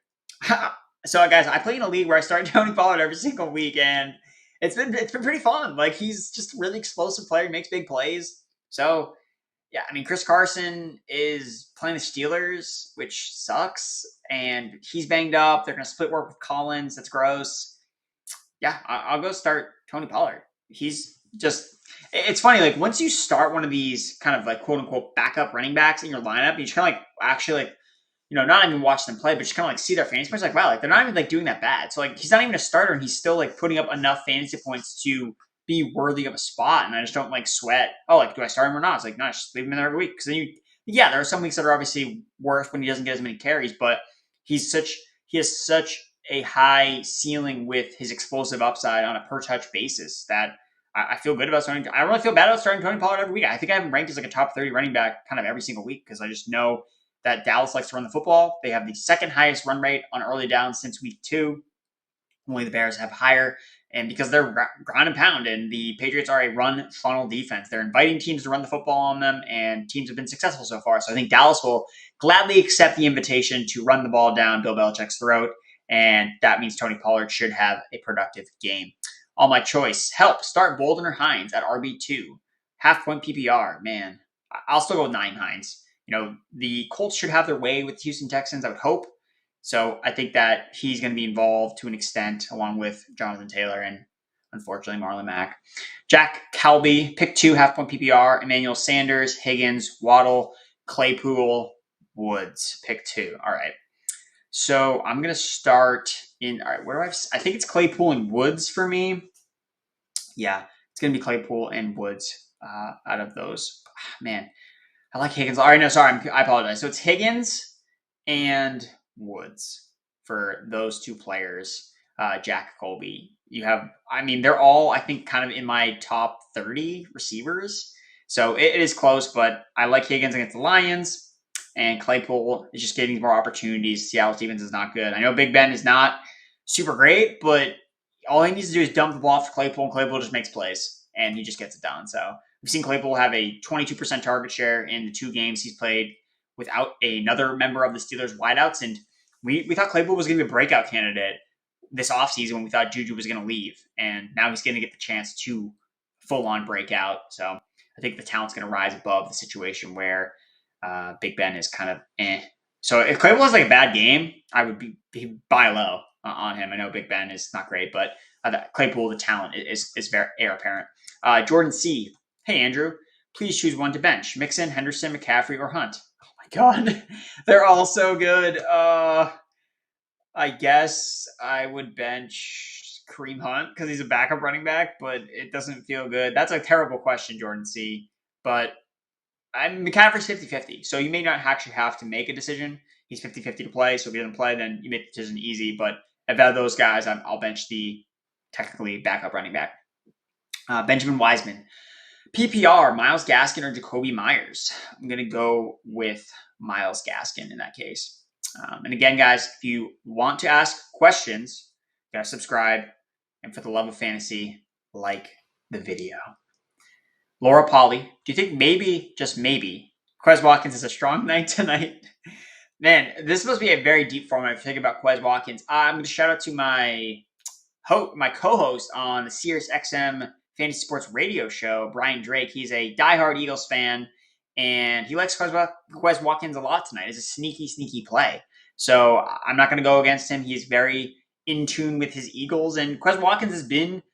So, guys, I play in a league where I start Tony Pollard every single week, and it's been pretty fun. Like, he's just a really explosive player. He makes big plays. So, yeah, Chris Carson is playing the Steelers, which sucks, and he's banged up. They're going to split work with Collins. That's gross. Yeah, I'll go start Tony Pollard. He's just – it's funny. Like, once you start one of these kind of, like, quote-unquote backup running backs in your lineup, you just kind of, not even watch them play, but just kind of, see their fantasy points. Like, wow, they're not even, doing that bad. So, he's not even a starter, and he's still, putting up enough fantasy points to – be worthy of a spot, and I just don't sweat. Do I start him or not? It's no, just leave him in there every week. Because then there are some weeks that are obviously worse when he doesn't get as many carries, but he has such a high ceiling with his explosive upside on a per touch basis that I feel good about starting. I don't really feel bad about starting Tony Pollard every week. I think I have him ranked as a top 30 running back kind of every single week because I just know that Dallas likes to run the football. They have the second highest run rate on early downs since week 2. Only the Bears have higher. And because they're ground and pound, and the Patriots are a run funnel defense, they're inviting teams to run the football on them, and teams have been successful so far. So I think Dallas will gladly accept the invitation to run the ball down Bill Belichick's throat, and that means Tony Pollard should have a productive game. On my choice, start Bolden or Hines at RB2. Half-point PPR, man. I'll still go with 9 Hines. the Colts should have their way with the Houston Texans, I would hope. So I think that he's going to be involved to an extent, along with Jonathan Taylor and, unfortunately, Marlon Mack. Jack Calby, pick 2, half-point PPR. Emmanuel Sanders, Higgins, Waddle, Claypool, Woods, pick 2. All right. So I'm going to start in, all right, where do I think it's Claypool and Woods for me. Yeah, it's going to be Claypool and Woods out of those. Man, I like Higgins. All right, no, sorry, I apologize. So it's Higgins and Woods for those 2 players. Jack Colby. You have, they're all, I think, kind of in my top 30 receivers. So it is close, but I like Higgins against the Lions, and Claypool is just getting more opportunities. Seattle Stevens is not good. I know Big Ben is not super great, but all he needs to do is dump the ball for Claypool, and Claypool just makes plays, and he just gets it done. So we've seen Claypool have a 22% target share in the 2 games he's played without another member of the Steelers wideouts, and we thought Claypool was going to be a breakout candidate this offseason when we thought Juju was going to leave, and now he's going to get the chance to full-on breakout. So I think the talent's going to rise above the situation where Big Ben is kind of eh. So if Claypool has like a bad game, I would be buy low on him. I know Big Ben is not great, but Claypool, the talent is very apparent. Jordan C. Hey, Andrew, please choose one to bench. Mixon, Henderson, McCaffrey, or Hunt. Oh my God. They're all so good. I guess I would bench Kareem Hunt because he's a backup running back, but it doesn't feel good. That's a terrible question, Jordan C. But McCaffrey's 50-50, so you may not actually have to make a decision. He's 50-50 to play, so if he doesn't play, then you make the decision easy. But out of those guys, I'll bench the technically backup running back. Benjamin Wiseman. PPR, Myles Gaskin or Jacoby Myers? I'm going to go with Myles Gaskin in that case. And again, guys, if you want to ask questions, you got to subscribe. And for the love of fantasy, like the video. Laura Polly, do you think maybe, just maybe, Quez Watkins is a strong night tonight? Man, this must be a very deep format if you think about Quez Watkins. I'm going to shout out to my co-host on the Sirius XM Fantasy Sports Radio show, Brian Drake. He's a diehard Eagles fan, and he likes Quez Watkins a lot tonight. It's a sneaky play. So I'm not going to go against him. He's very in tune with his Eagles, and Quez Watkins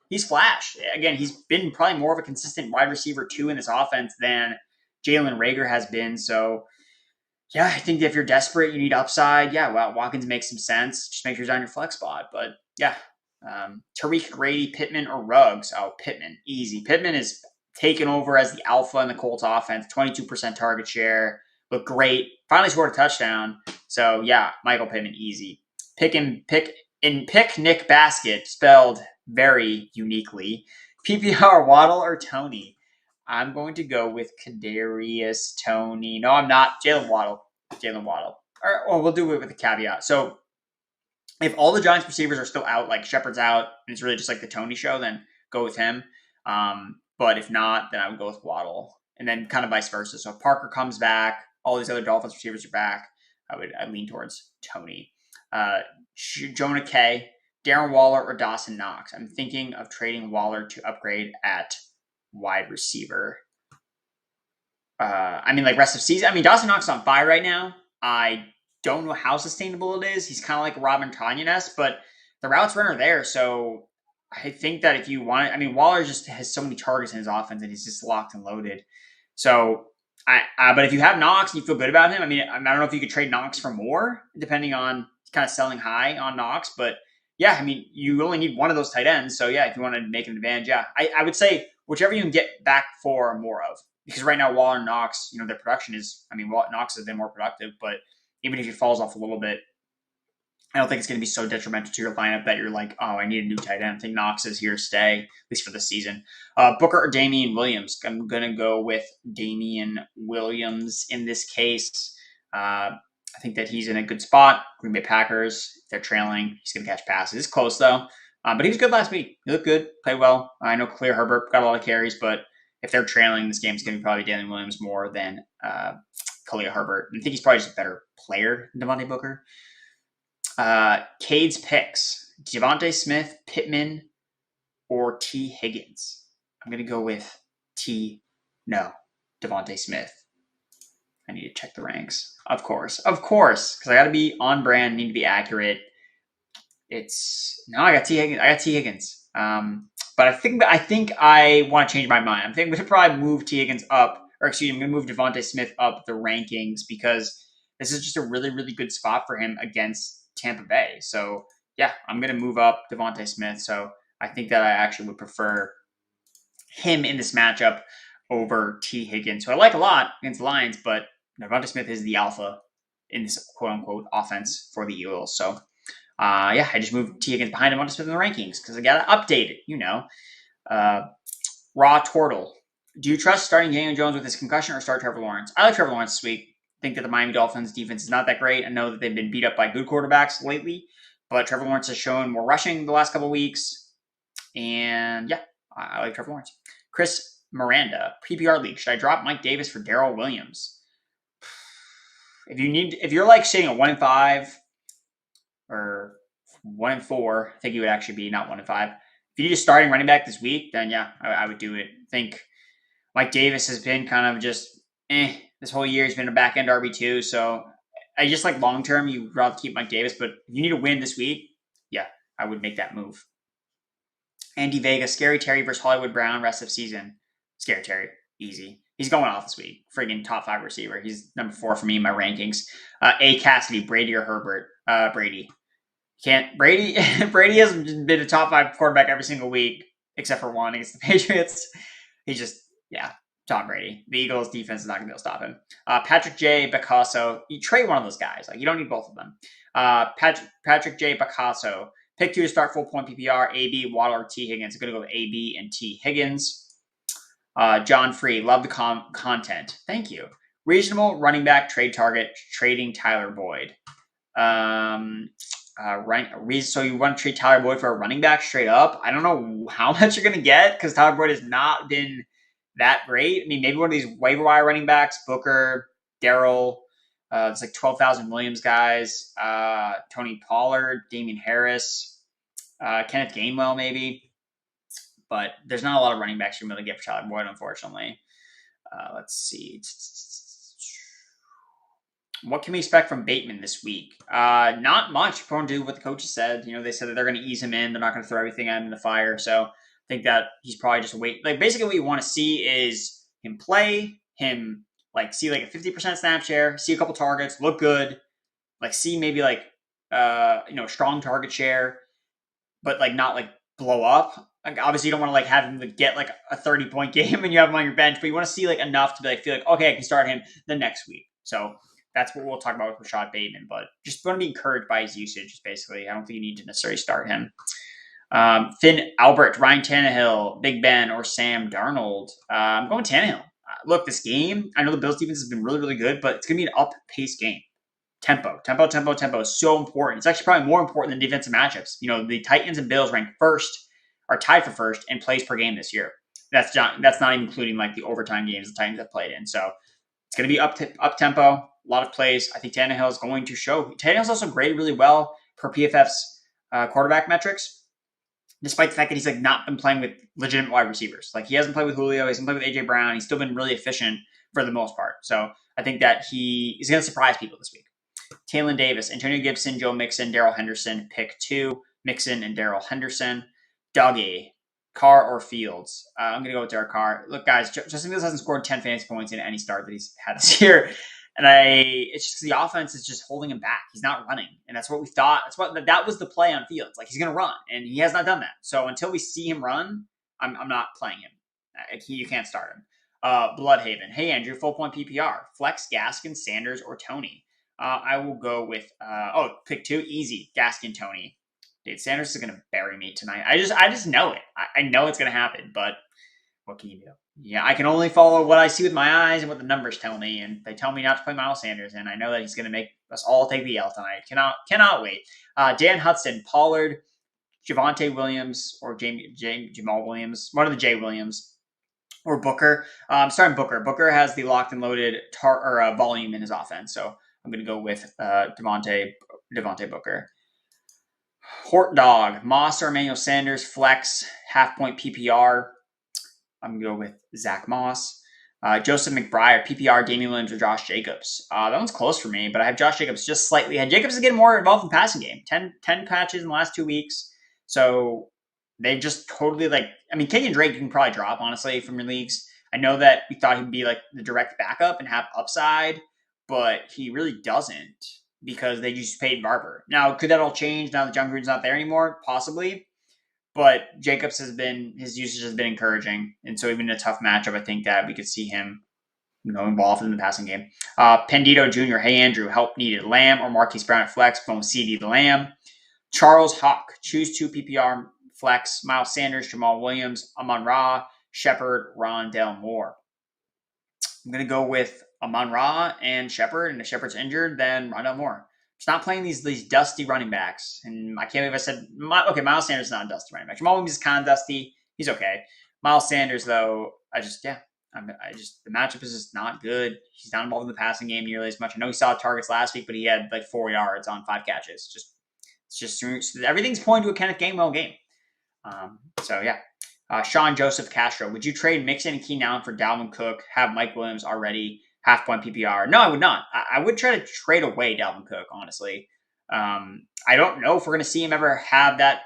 he's flashed. Again, he's been probably more of a consistent wide receiver 2 in this offense than Jalen Reagor has been. So yeah, I think if you're desperate, you need upside. Yeah, well, Watkins makes some sense. Just make sure he's on your flex spot. But yeah, Tariq Grady, Pittman, or Ruggs? Oh, Pittman. Easy. Pittman is taken over as the alpha in the Colts offense. 22% target share. Looked great. Finally scored a touchdown. So yeah, Michael Pittman, easy. Pick Nick Basket, spelled very uniquely. PPR, Waddle or Tony? I'm going to go with Kadarius Toney. No, I'm not. Jalen Waddle. Or we'll do it with a caveat. So if all the Giants receivers are still out, like Shepard's out, and it's really just like the Toney show, then go with him. But if not, then I would go with Waddle. And then kind of vice versa. So if Parker comes back, all these other Dolphins receivers are back, I'd lean towards Toney. Jonah K, Darren Waller, or Dawson Knox? I'm thinking of trading Waller to upgrade at wide receiver. Rest of season. Dawson Knox is on fire right now. I don't know how sustainable it is. He's kind of like Robin Tonyan-esque, but the routes runner there. So I think that if you want it, Waller just has so many targets in his offense and he's just locked and loaded. So but if you have Knox and you feel good about him, I don't know if you could trade Knox for more, depending on kind of selling high on Knox. But yeah, you only need one of those tight ends. So yeah, if you want to make an advantage, yeah, I would say whichever you can get back for more of. Because right now, Waller and Knox, their production is, Knox has been more productive, but even if he falls off a little bit, I don't think it's going to be so detrimental to your lineup that you're like, oh, I need a new tight end. I think Knox is here to stay, at least for this season. Booker or Damian Williams? I'm going to go with Damian Williams in this case. I think that he's in a good spot. Green Bay Packers, if they're trailing, he's going to catch passes. It's close, though. But he was good last week. He looked good, played well. I know Khalil Herbert got a lot of carries, but if they're trailing, this game's going to be probably Damian Williams more than Khalil Herbert. I think he's probably just a better player than Devontae Booker. Cade's picks: Devontae Smith, Pittman, or T. Higgins. I'm going to go with Devontae Smith. I need to check the ranks. Of course, because I got to be on brand, need to be accurate. I got T Higgins. I got T Higgins. But I think I want to change my mind. I think we should probably move T Higgins up, or excuse me, I'm going to move Devontae Smith up the rankings because this is just a really, really good spot for him against Tampa Bay. So yeah, I'm going to move up Devontae Smith. So I think that I actually would prefer him in this matchup over T Higgins, who I like a lot against the Lions, but Devontae Smith is the alpha in this quote unquote offense for the Eagles. So I just moved T Higgins behind Devontae Smith in the rankings because I got to update it, Raw Turtle. Do you trust starting Daniel Jones with his concussion or start Trevor Lawrence? I like Trevor Lawrence this week. I think that the Miami Dolphins defense is not that great. I know that they've been beat up by good quarterbacks lately, but Trevor Lawrence has shown more rushing the last couple of weeks. And yeah, I like Trevor Lawrence. Chris Miranda, PPR league. Should I drop Mike Davis for Darrell Williams? If you're like sitting at 1-5 or 1-4, I think you would actually be not 1-5. If you're just starting running back this week, then yeah, I would do it. I think Mike Davis has been kind of just this whole year. He's been a back end RB2, so I just like long term, you'd rather keep Mike Davis. But if you need to win this week, yeah, I would make that move. Andy Vega, Scary Terry versus Hollywood Brown, rest of season. Scary Terry, easy. He's going off this week. Friggin' top 5 receiver. He's number 4 for me in my rankings. A. Cassidy, Brady or Herbert? Brady. Brady has been a top 5 quarterback every single week, except for one against the Patriots. He's just, Tom Brady. The Eagles defense is not going to be able to stop him. Patrick J. Picasso. You trade one of those guys. Like, you don't need both of them. Patrick J. Picasso. Pick 2 to start full point PPR. AB, Waddle, or T. Higgins. I'm going to go with AB and T. Higgins. John Free. Love the content. Thank you. Reasonable running back trade target. Trading Tyler Boyd. So you want to trade Tyler Boyd for a running back straight up? I don't know how much you're going to get because Tyler Boyd has not been that great. I mean, maybe one of these waiver wire running backs, Booker, Darrell, it's like 12,000 Williams guys, Tony Pollard, Damian Harris, Kenneth Gainwell maybe. But there's not a lot of running backs you can really get for Tyler Boyd, unfortunately. Let's see. What can we expect from Bateman this week? Not much. Prone to what the coaches said. They said that they're going to ease him in. They're not going to throw everything at him in the fire. So I think that he's probably just wait. Like basically, what you want to see is him play, him see like a 50% snap share, see a couple targets, look good, see maybe strong target share, but not blow up. Like obviously, you don't want to have him get a 30-point game and you have him on your bench, but you want to see enough to be feel okay, I can start him the next week. So that's what we'll talk about with Rashad Bateman, but just want to be encouraged by his usage, basically. I don't think you need to necessarily start him. Finn Albert, Ryan Tannehill, Big Ben, or Sam Darnold. I'm going Tannehill. Look, this game, I know the Bills defense has been really, really good, but it's going to be an up-paced game. Tempo is so important. It's actually probably more important than defensive matchups. The Titans and Bills are tied for first in plays per game this year. That's not even including the overtime games the Titans have played in. So it's going to be up tempo, a lot of plays. I think Tannehill is going to show. Tannehill's also graded really well per PFF's quarterback metrics, despite the fact that he's not been playing with legitimate wide receivers. He hasn't played with Julio, he hasn't played with AJ Brown. He's still been really efficient for the most part. So I think that he is going to surprise people this week. Taylon Davis, Antonio Gibson, Joe Mixon, Darrell Henderson, pick 2. Mixon and Darrell Henderson. Dougie, Carr or Fields? I'm going to go with Derek Carr. Look, guys, Justin Fields hasn't scored 10 fantasy points in any start that he's had this year. And it's just the offense is just holding him back. He's not running. And that's what we thought. That was the play on Fields. He's going to run. And he has not done that. So until we see him run, I'm not playing him. You can't start him. Bloodhaven. Hey, Andrew, full point PPR. Flex, Gaskin, Sanders, or Tony? I will go with, pick 2. Easy. Gaskin, Tony. Dude, Sanders is going to bury me tonight. I just know it. I know it's going to happen, but what can you do? Yeah, I can only follow what I see with my eyes and what the numbers tell me, and they tell me not to play Miles Sanders, and I know that he's going to make us all take the L tonight. Cannot wait. Dan Hudson, Pollard, Javonte Williams, or Jamal Williams, one of the J Williams, or Booker. I'm starting Booker. Booker has the locked and loaded volume in his offense, so I'm going to go with Devontae Booker. Hort Dog, Moss or Emmanuel Sanders, flex, half-point PPR. I'm going to go with Zach Moss. Joseph McBride, PPR, Damian Williams, or Josh Jacobs. That one's close for me, but I have Josh Jacobs just slightly ahead. Jacobs is getting more involved in the passing game. 10 catches in the last 2 weeks. So they just totally Kenyon Drake you can probably drop, honestly, from your leagues. I know that we thought he'd be like the direct backup and have upside, but he really doesn't because they just paid Barber. Now, could that all change now that John Gruden's not there anymore? Possibly. But Jacobs his usage has been encouraging. And so even in a tough matchup, I think that we could see him, involved in the passing game. Pendito Jr., hey Andrew, help needed. Lamb or Marquise Brown at flex, going with CD the Lamb. Charles Hawk, choose 2 PPR flex. Miles Sanders, Jamal Williams, Amon-Ra, Shepard, Rondale Moore. I'm going to go with Amon-Ra and Shepard, and if Shepard's injured, then Rondale Moore. It's not playing these dusty running backs, and I can't believe I said, okay, Miles Sanders is not a dusty running back. Jamal Williams is kind of dusty. He's okay. Miles Sanders, though, the matchup is just not good. He's not involved in the passing game nearly as much. I know he saw targets last week, but he had 4 yards on 5 catches. It's just everything's pointing to a Kenneth Gainwell game. Sean Joseph Castro, would you trade Mixon and Keenan Allen for Dalvin Cook? Have Mike Williams already? Half-point PPR. No, I would not. I would try to trade away Dalvin Cook, honestly. I don't know if we're going to see him ever have that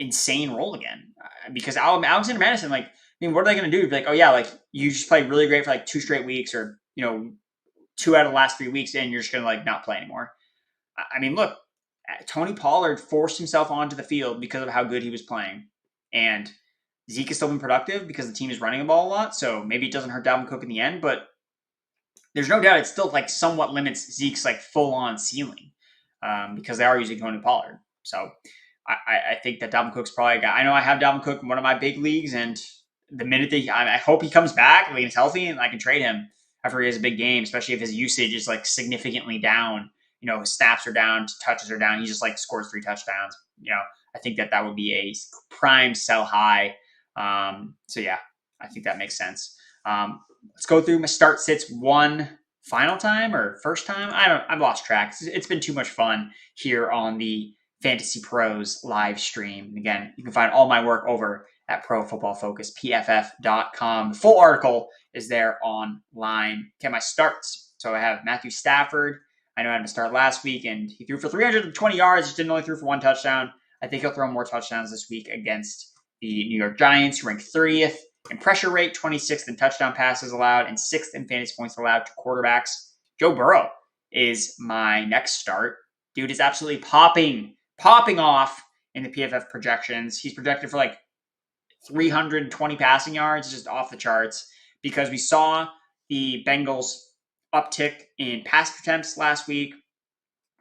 insane role again. Because Alexander Madison, what are they going to do? Be like, oh, yeah, you just played really great for 2 straight weeks or, 2 out of the last 3 weeks, and you're just going to, not play anymore. Look, Tony Pollard forced himself onto the field because of how good he was playing. And Zeke has still been productive because the team is running the ball a lot. So maybe it doesn't hurt Dalvin Cook in the end, but there's no doubt it still somewhat limits Zeke's full-on ceiling because they are using Tony Pollard. So I think that Dalvin Cook's probably a guy. I know I have Dalvin Cook in one of my big leagues, and the minute I hope he comes back and he's healthy, and I can trade him after he has a big game, especially if his usage is significantly down. His snaps are down, touches are down. He just scores 3 touchdowns. I think that would be a prime sell high. I think that makes sense. Let's go through my start sits one final time or first time. I've lost track. It's been too much fun here on the Fantasy Pros live stream. And again, you can find all my work over at ProFootballFocus.com. The full article is there online. Okay, my starts. So I have Matthew Stafford. I know I had to start last week, and he threw for 320 yards. Just didn't only throw for 1 touchdown. I think he'll throw more touchdowns this week against the New York Giants, who ranked 30th in pressure rate, 26th in touchdown passes allowed, and 6th in fantasy points allowed to quarterbacks. Joe Burrow is my next start. Dude is absolutely popping off in the PFF projections. He's projected for 320 passing yards, just off the charts, because we saw the Bengals uptick in pass attempts last week.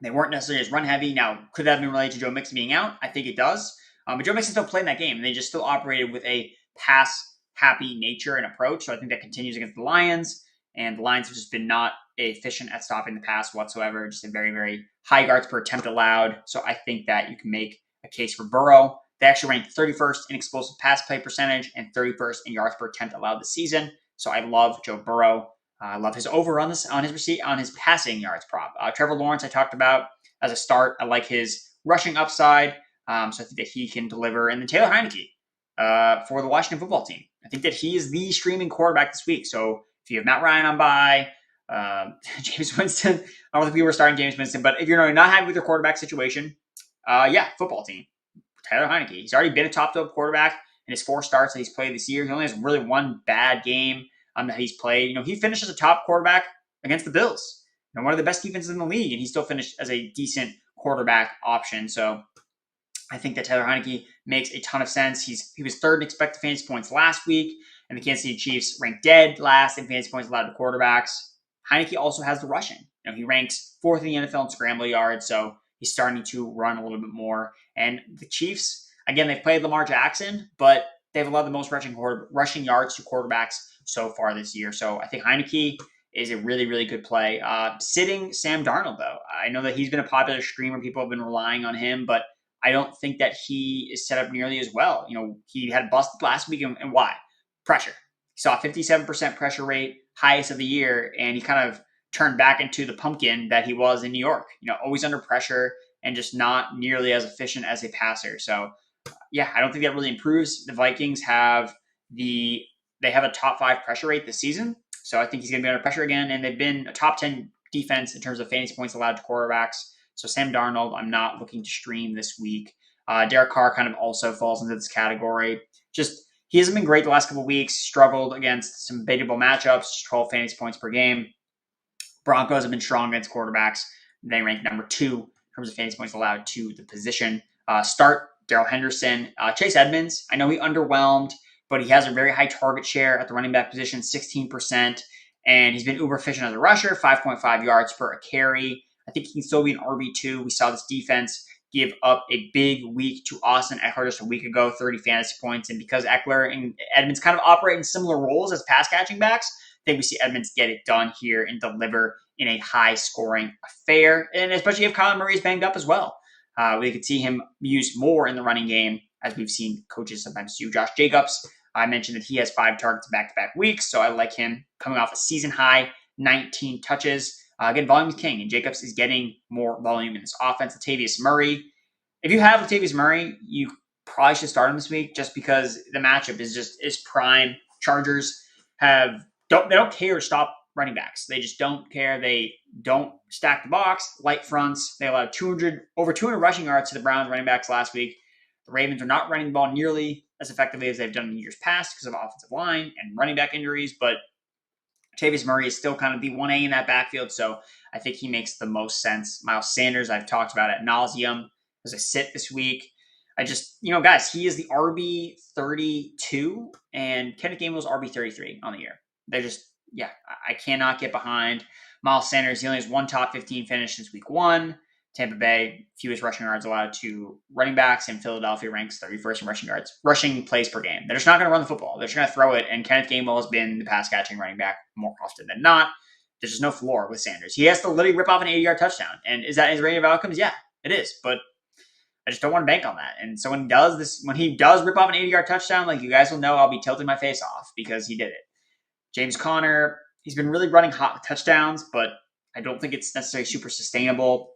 They weren't necessarily as run heavy. Now, could that have been related to Joe Mixon being out? I think it does. But Joe Mixon still played in that game, and they just still operated with a pass-happy nature and approach. So I think that continues against the Lions, and the Lions have just been not efficient at stopping the pass whatsoever. Just a very, very high yards per attempt allowed. So I think that you can make a case for Burrow. They actually ranked 31st in explosive pass play percentage and 31st in yards per attempt allowed this season. So I love Joe Burrow. I love his over on his passing yards prop. Trevor Lawrence I talked about as a start. I like his rushing upside. So I think that he can deliver. And then Taylor Heineke for the Washington football team. I think that he is the streaming quarterback this week. So if you have Matt Ryan on bye, James Winston, I don't think people are starting James Winston, but if you're not happy with your quarterback situation, football team. Taylor Heineke. He's already been a top quarterback in his 4 starts that he's played this year. He only has really 1 bad game that he's played. He finished as a top quarterback against the Bills. One of the best defenses in the league, and he still finished as a decent quarterback option. So I think that Taylor Heineke makes a ton of sense. He was 3rd in expected fantasy points last week, and the Kansas City Chiefs ranked dead last in fantasy points allowed to quarterbacks. Heineke also has the rushing. He ranks 4th in the NFL in scramble yards, so he's starting to run a little bit more. And the Chiefs, again, they've played Lamar Jackson, but they've allowed the most rushing yards to quarterbacks so far this year. So I think Heineke is a really, really good play. Sitting Sam Darnold, though. I know that he's been a popular streamer. People have been relying on him, but I don't think that he is set up nearly as well. He had busted last week, and why? Pressure. He saw a 57% pressure rate, highest of the year, and he kind of turned back into the pumpkin that he was in New York. Always under pressure and just not nearly as efficient as a passer. So, I don't think that really improves. The Vikings have a top 5 pressure rate this season. So I think he's going to be under pressure again. And they've been a top 10 defense in terms of fantasy points allowed to quarterbacks. So Sam Darnold, I'm not looking to stream this week. Derek Carr kind of also falls into this category. Just he hasn't been great the last couple of weeks. Struggled against some beatable matchups, 12 fantasy points per game. Broncos have been strong against quarterbacks. They rank number 2 in terms of fantasy points allowed to the position. Start Darrell Henderson. Chase Edmonds, I know he underwhelmed, but he has a very high target share at the running back position, 16%. And he's been uber efficient as a rusher, 5.5 yards per carry. I think he can still be an RB2. We saw this defense give up a big week to Austin Eckler just a week ago, 30 fantasy points. And because Eckler and Edmonds kind of operate in similar roles as pass catching backs, I think we see Edmonds get it done here and deliver in a high-scoring affair, and especially if Kyler Murray is banged up as well. We could see him used more in the running game, as we've seen coaches sometimes do. Josh Jacobs, I mentioned that he has 5 targets back-to-back weeks, so I like him coming off a season-high 19 touches. Again, volume is king, and Jacobs is getting more volume in this offense. Latavius Murray, if you have Latavius Murray, you probably should start him this week just because the matchup is prime. Chargers don't care to stop running backs. They just don't care. They don't stack the box, light fronts. They allowed over 200 rushing yards to the Browns running backs last week. The Ravens are not running the ball nearly as effectively as they've done in years past because of offensive line and running back injuries, but Latavius Murray is still kind of the 1A in that backfield, so I think he makes the most sense. Miles Sanders, I've talked about ad nauseum as a sit this week. Guys, he is the RB 32, and Kenneth Gainwell's RB 33 on the year. I cannot get behind Miles Sanders. He only has 1 top 15 finish since week 1. Tampa Bay, fewest rushing yards allowed to running backs, and Philadelphia ranks 31st in rushing plays per game. They're just not going to run the football. They're just going to throw it, and Kenneth Gainwell has been the pass-catching running back more often than not. There's just no floor with Sanders. He has to literally rip off an 80-yard touchdown, and is that his range of outcomes? Yeah, it is, but I just don't want to bank on that. And so when he does rip off an 80-yard touchdown, like you guys will know, I'll be tilting my face off because he did it. James Conner, he's been really running hot touchdowns, but I don't think it's necessarily super sustainable.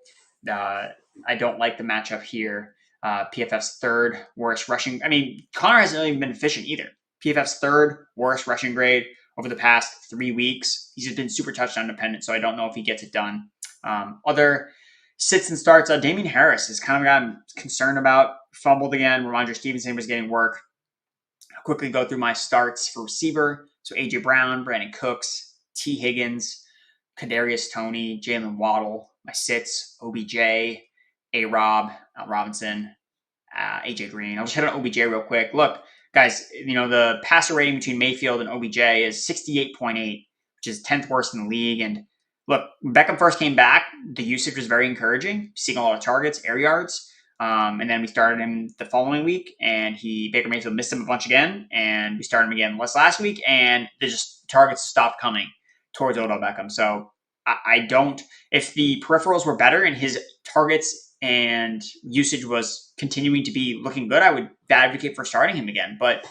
I don't like the matchup here. PFF's 3rd worst rushing. I mean, Conner hasn't really been efficient either. PFF's 3rd worst rushing grade over the past 3 weeks. He's just been super touchdown dependent, so I don't know if he gets it done. Other sits and starts. Damian Harris is kind of a guy I'm concerned about. Fumbled again. Ramondre Stevenson was getting work. I'll quickly go through my starts for receiver. So A.J. Brown, Brandon Cooks, T. Higgins, Kadarius Toney, Jalen Waddle. My sits, OBJ, A-Rob, Robinson, A.J. Green. I'll just hit on OBJ real quick. Look, guys, the passer rating between Mayfield and OBJ is 68.8, which is 10th worst in the league. And look, when Beckham first came back, the usage was very encouraging, seeing a lot of targets, air yards. And then we started him the following week, and Baker Mayfield missed him a bunch again, and we started him again last week, and targets stopped coming towards Odell Beckham. So if the peripherals were better and his targets and usage was continuing to be looking good, I would advocate for starting him again. But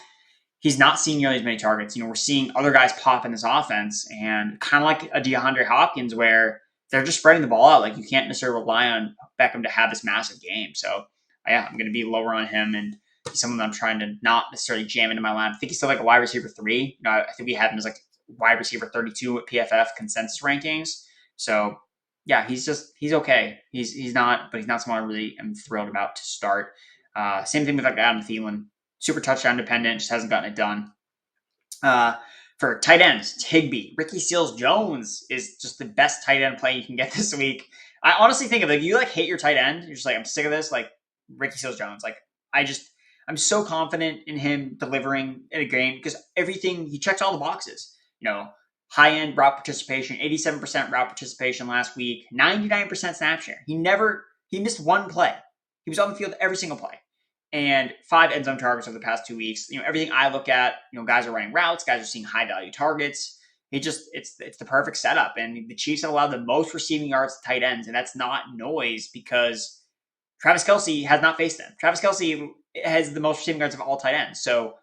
he's not seeing nearly as many targets. We're seeing other guys pop in this offense, and kind of like a DeAndre Hopkins where they're just spreading the ball out. Like, you can't necessarily rely on Beckham to have this massive game. So, yeah, I'm going to be lower on him, and he's someone that I'm trying to not necessarily jam into my lineup. I think he's still like a wide receiver 3. I think we had him as like wide receiver 32 at PFF consensus rankings. So, yeah, he's okay. He's not someone I really am thrilled about to start. Same thing with like Adam Thielen. Super touchdown dependent, just hasn't gotten it done. For tight ends, Higbee. Ricky Seals-Jones is just the best tight end play you can get this week. I honestly think if you hate your tight end, you're just like, I'm sick of this, like Ricky Seals-Jones. Like, I'm so confident in him delivering in a game because he checks all the boxes. High-end route participation, 87% route participation last week, 99% snap share. He missed one play. He was on the field every single play. And 5 end zone targets over the past 2 weeks. Everything I look at, guys are running routes, guys are seeing high value targets. It's the perfect setup. And the Chiefs have allowed the most receiving yards to tight ends, and that's not noise because Travis Kelce has not faced them. Travis Kelce has the most receiving yards of all tight ends. So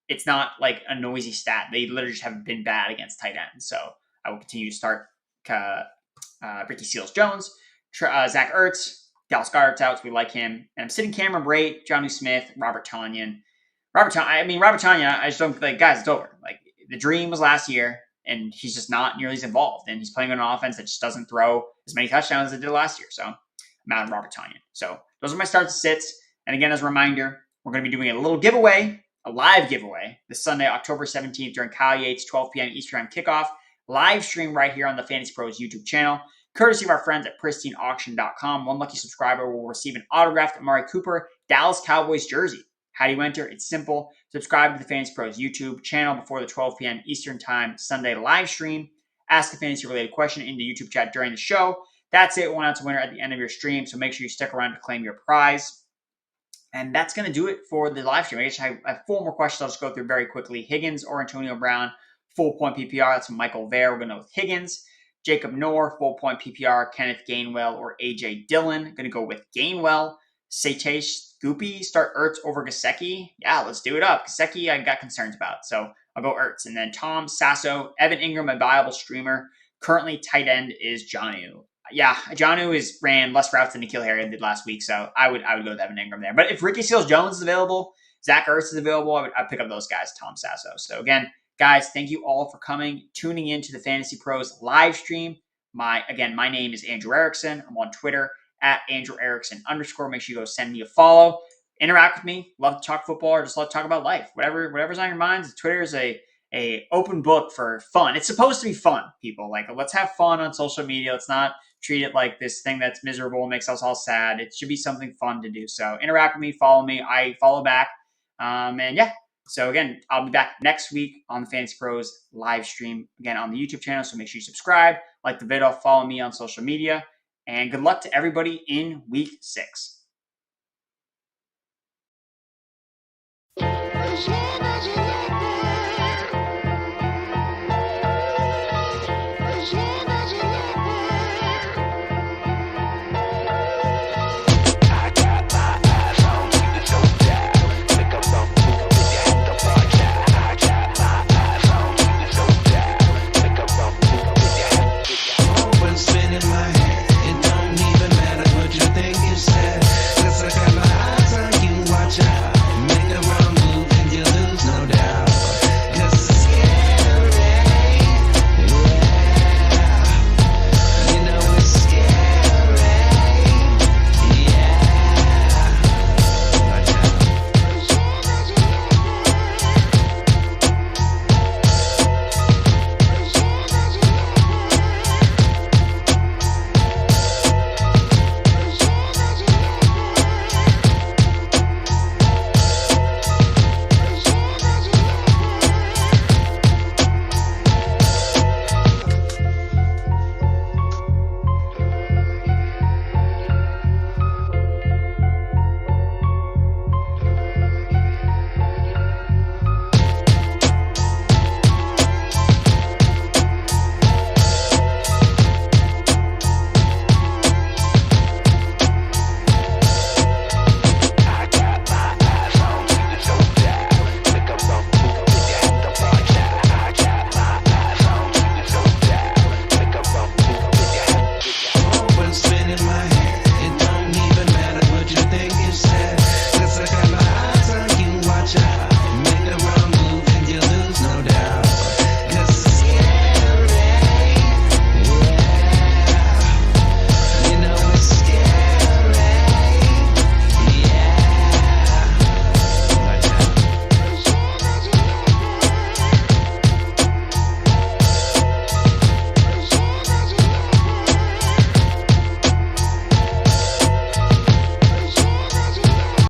it's not like a noisy stat. They literally just haven't been bad against tight ends. So I will continue to start Ricky Seals-Jones, Zach Ertz. Dallas Goedert's out, so we like him. And I'm sitting Cameron Brate, Jonnu Smith, Robert Tonyan. Robert Tonyan, I just don't, like, guys, it's over. Like, the dream was last year. and he's just not nearly as involved. And he's playing on an offense that just doesn't throw as many touchdowns as it did last year. So I'm out of Robert Tonyan. So those are my starts and sits. And again, as a reminder, we're going to be doing a little giveaway, a live giveaway, this Sunday, October 17th during Kyle Yates' 12 p.m. Eastern Time kickoff. Live stream right here on the Fantasy Pros YouTube channel, courtesy of our friends at pristineauction.com. One lucky subscriber will receive an autographed Amari Cooper Dallas Cowboys jersey. How do you enter? It's simple. Subscribe to the Fantasy Pros YouTube channel before the 12 p.m. Eastern Time Sunday live stream. Ask a fantasy-related question in the YouTube chat during the show. That's it. We'll announce a winner at the end of your stream, so make sure you stick around to claim your prize. And that's going to do it for the live stream. I guess I have 4 more questions I'll just go through very quickly. Higgins or Antonio Brown, full point PPR. That's from Michael Vare. We're going to go with Higgins. Jacob Noor, full point PPR. Kenneth Gainwell or A.J. Dillon. Going to go with Gainwell. Satesh Goopy, start Ertz over Gesicki. Yeah, let's do it up. Gesicki, I got concerns about, so I'll go Ertz. And then Tom Sasso, Evan Ingram, a viable streamer. Currently, tight end is Jonnu. Yeah, Jonnu ran less routes than N'Keal Harry did last week, so I would go with Evan Ingram there. But if Ricky Seals-Jones is available, Zach Ertz is available, I'd pick up those guys, Tom Sasso. So again, guys, thank you all for coming, tuning in to the Fantasy Pros live stream. My name is Andrew Erickson. I'm on Twitter at Andrew Erickson _. Make sure you go send me a follow. Interact with me. Love to talk football or just love to talk about life. Whatever's on your minds. Twitter is a open book for fun. It's supposed to be fun, people. Like, let's have fun on social media. Let's not treat it like this thing that's miserable and makes us all sad. It should be something fun to do. So interact with me, follow me. I follow back. And yeah. So again, I'll be back next week on the Fantasy Pros live stream, again, on the YouTube channel. So make sure you subscribe, like the video, follow me on social media. And good luck to everybody in week 6.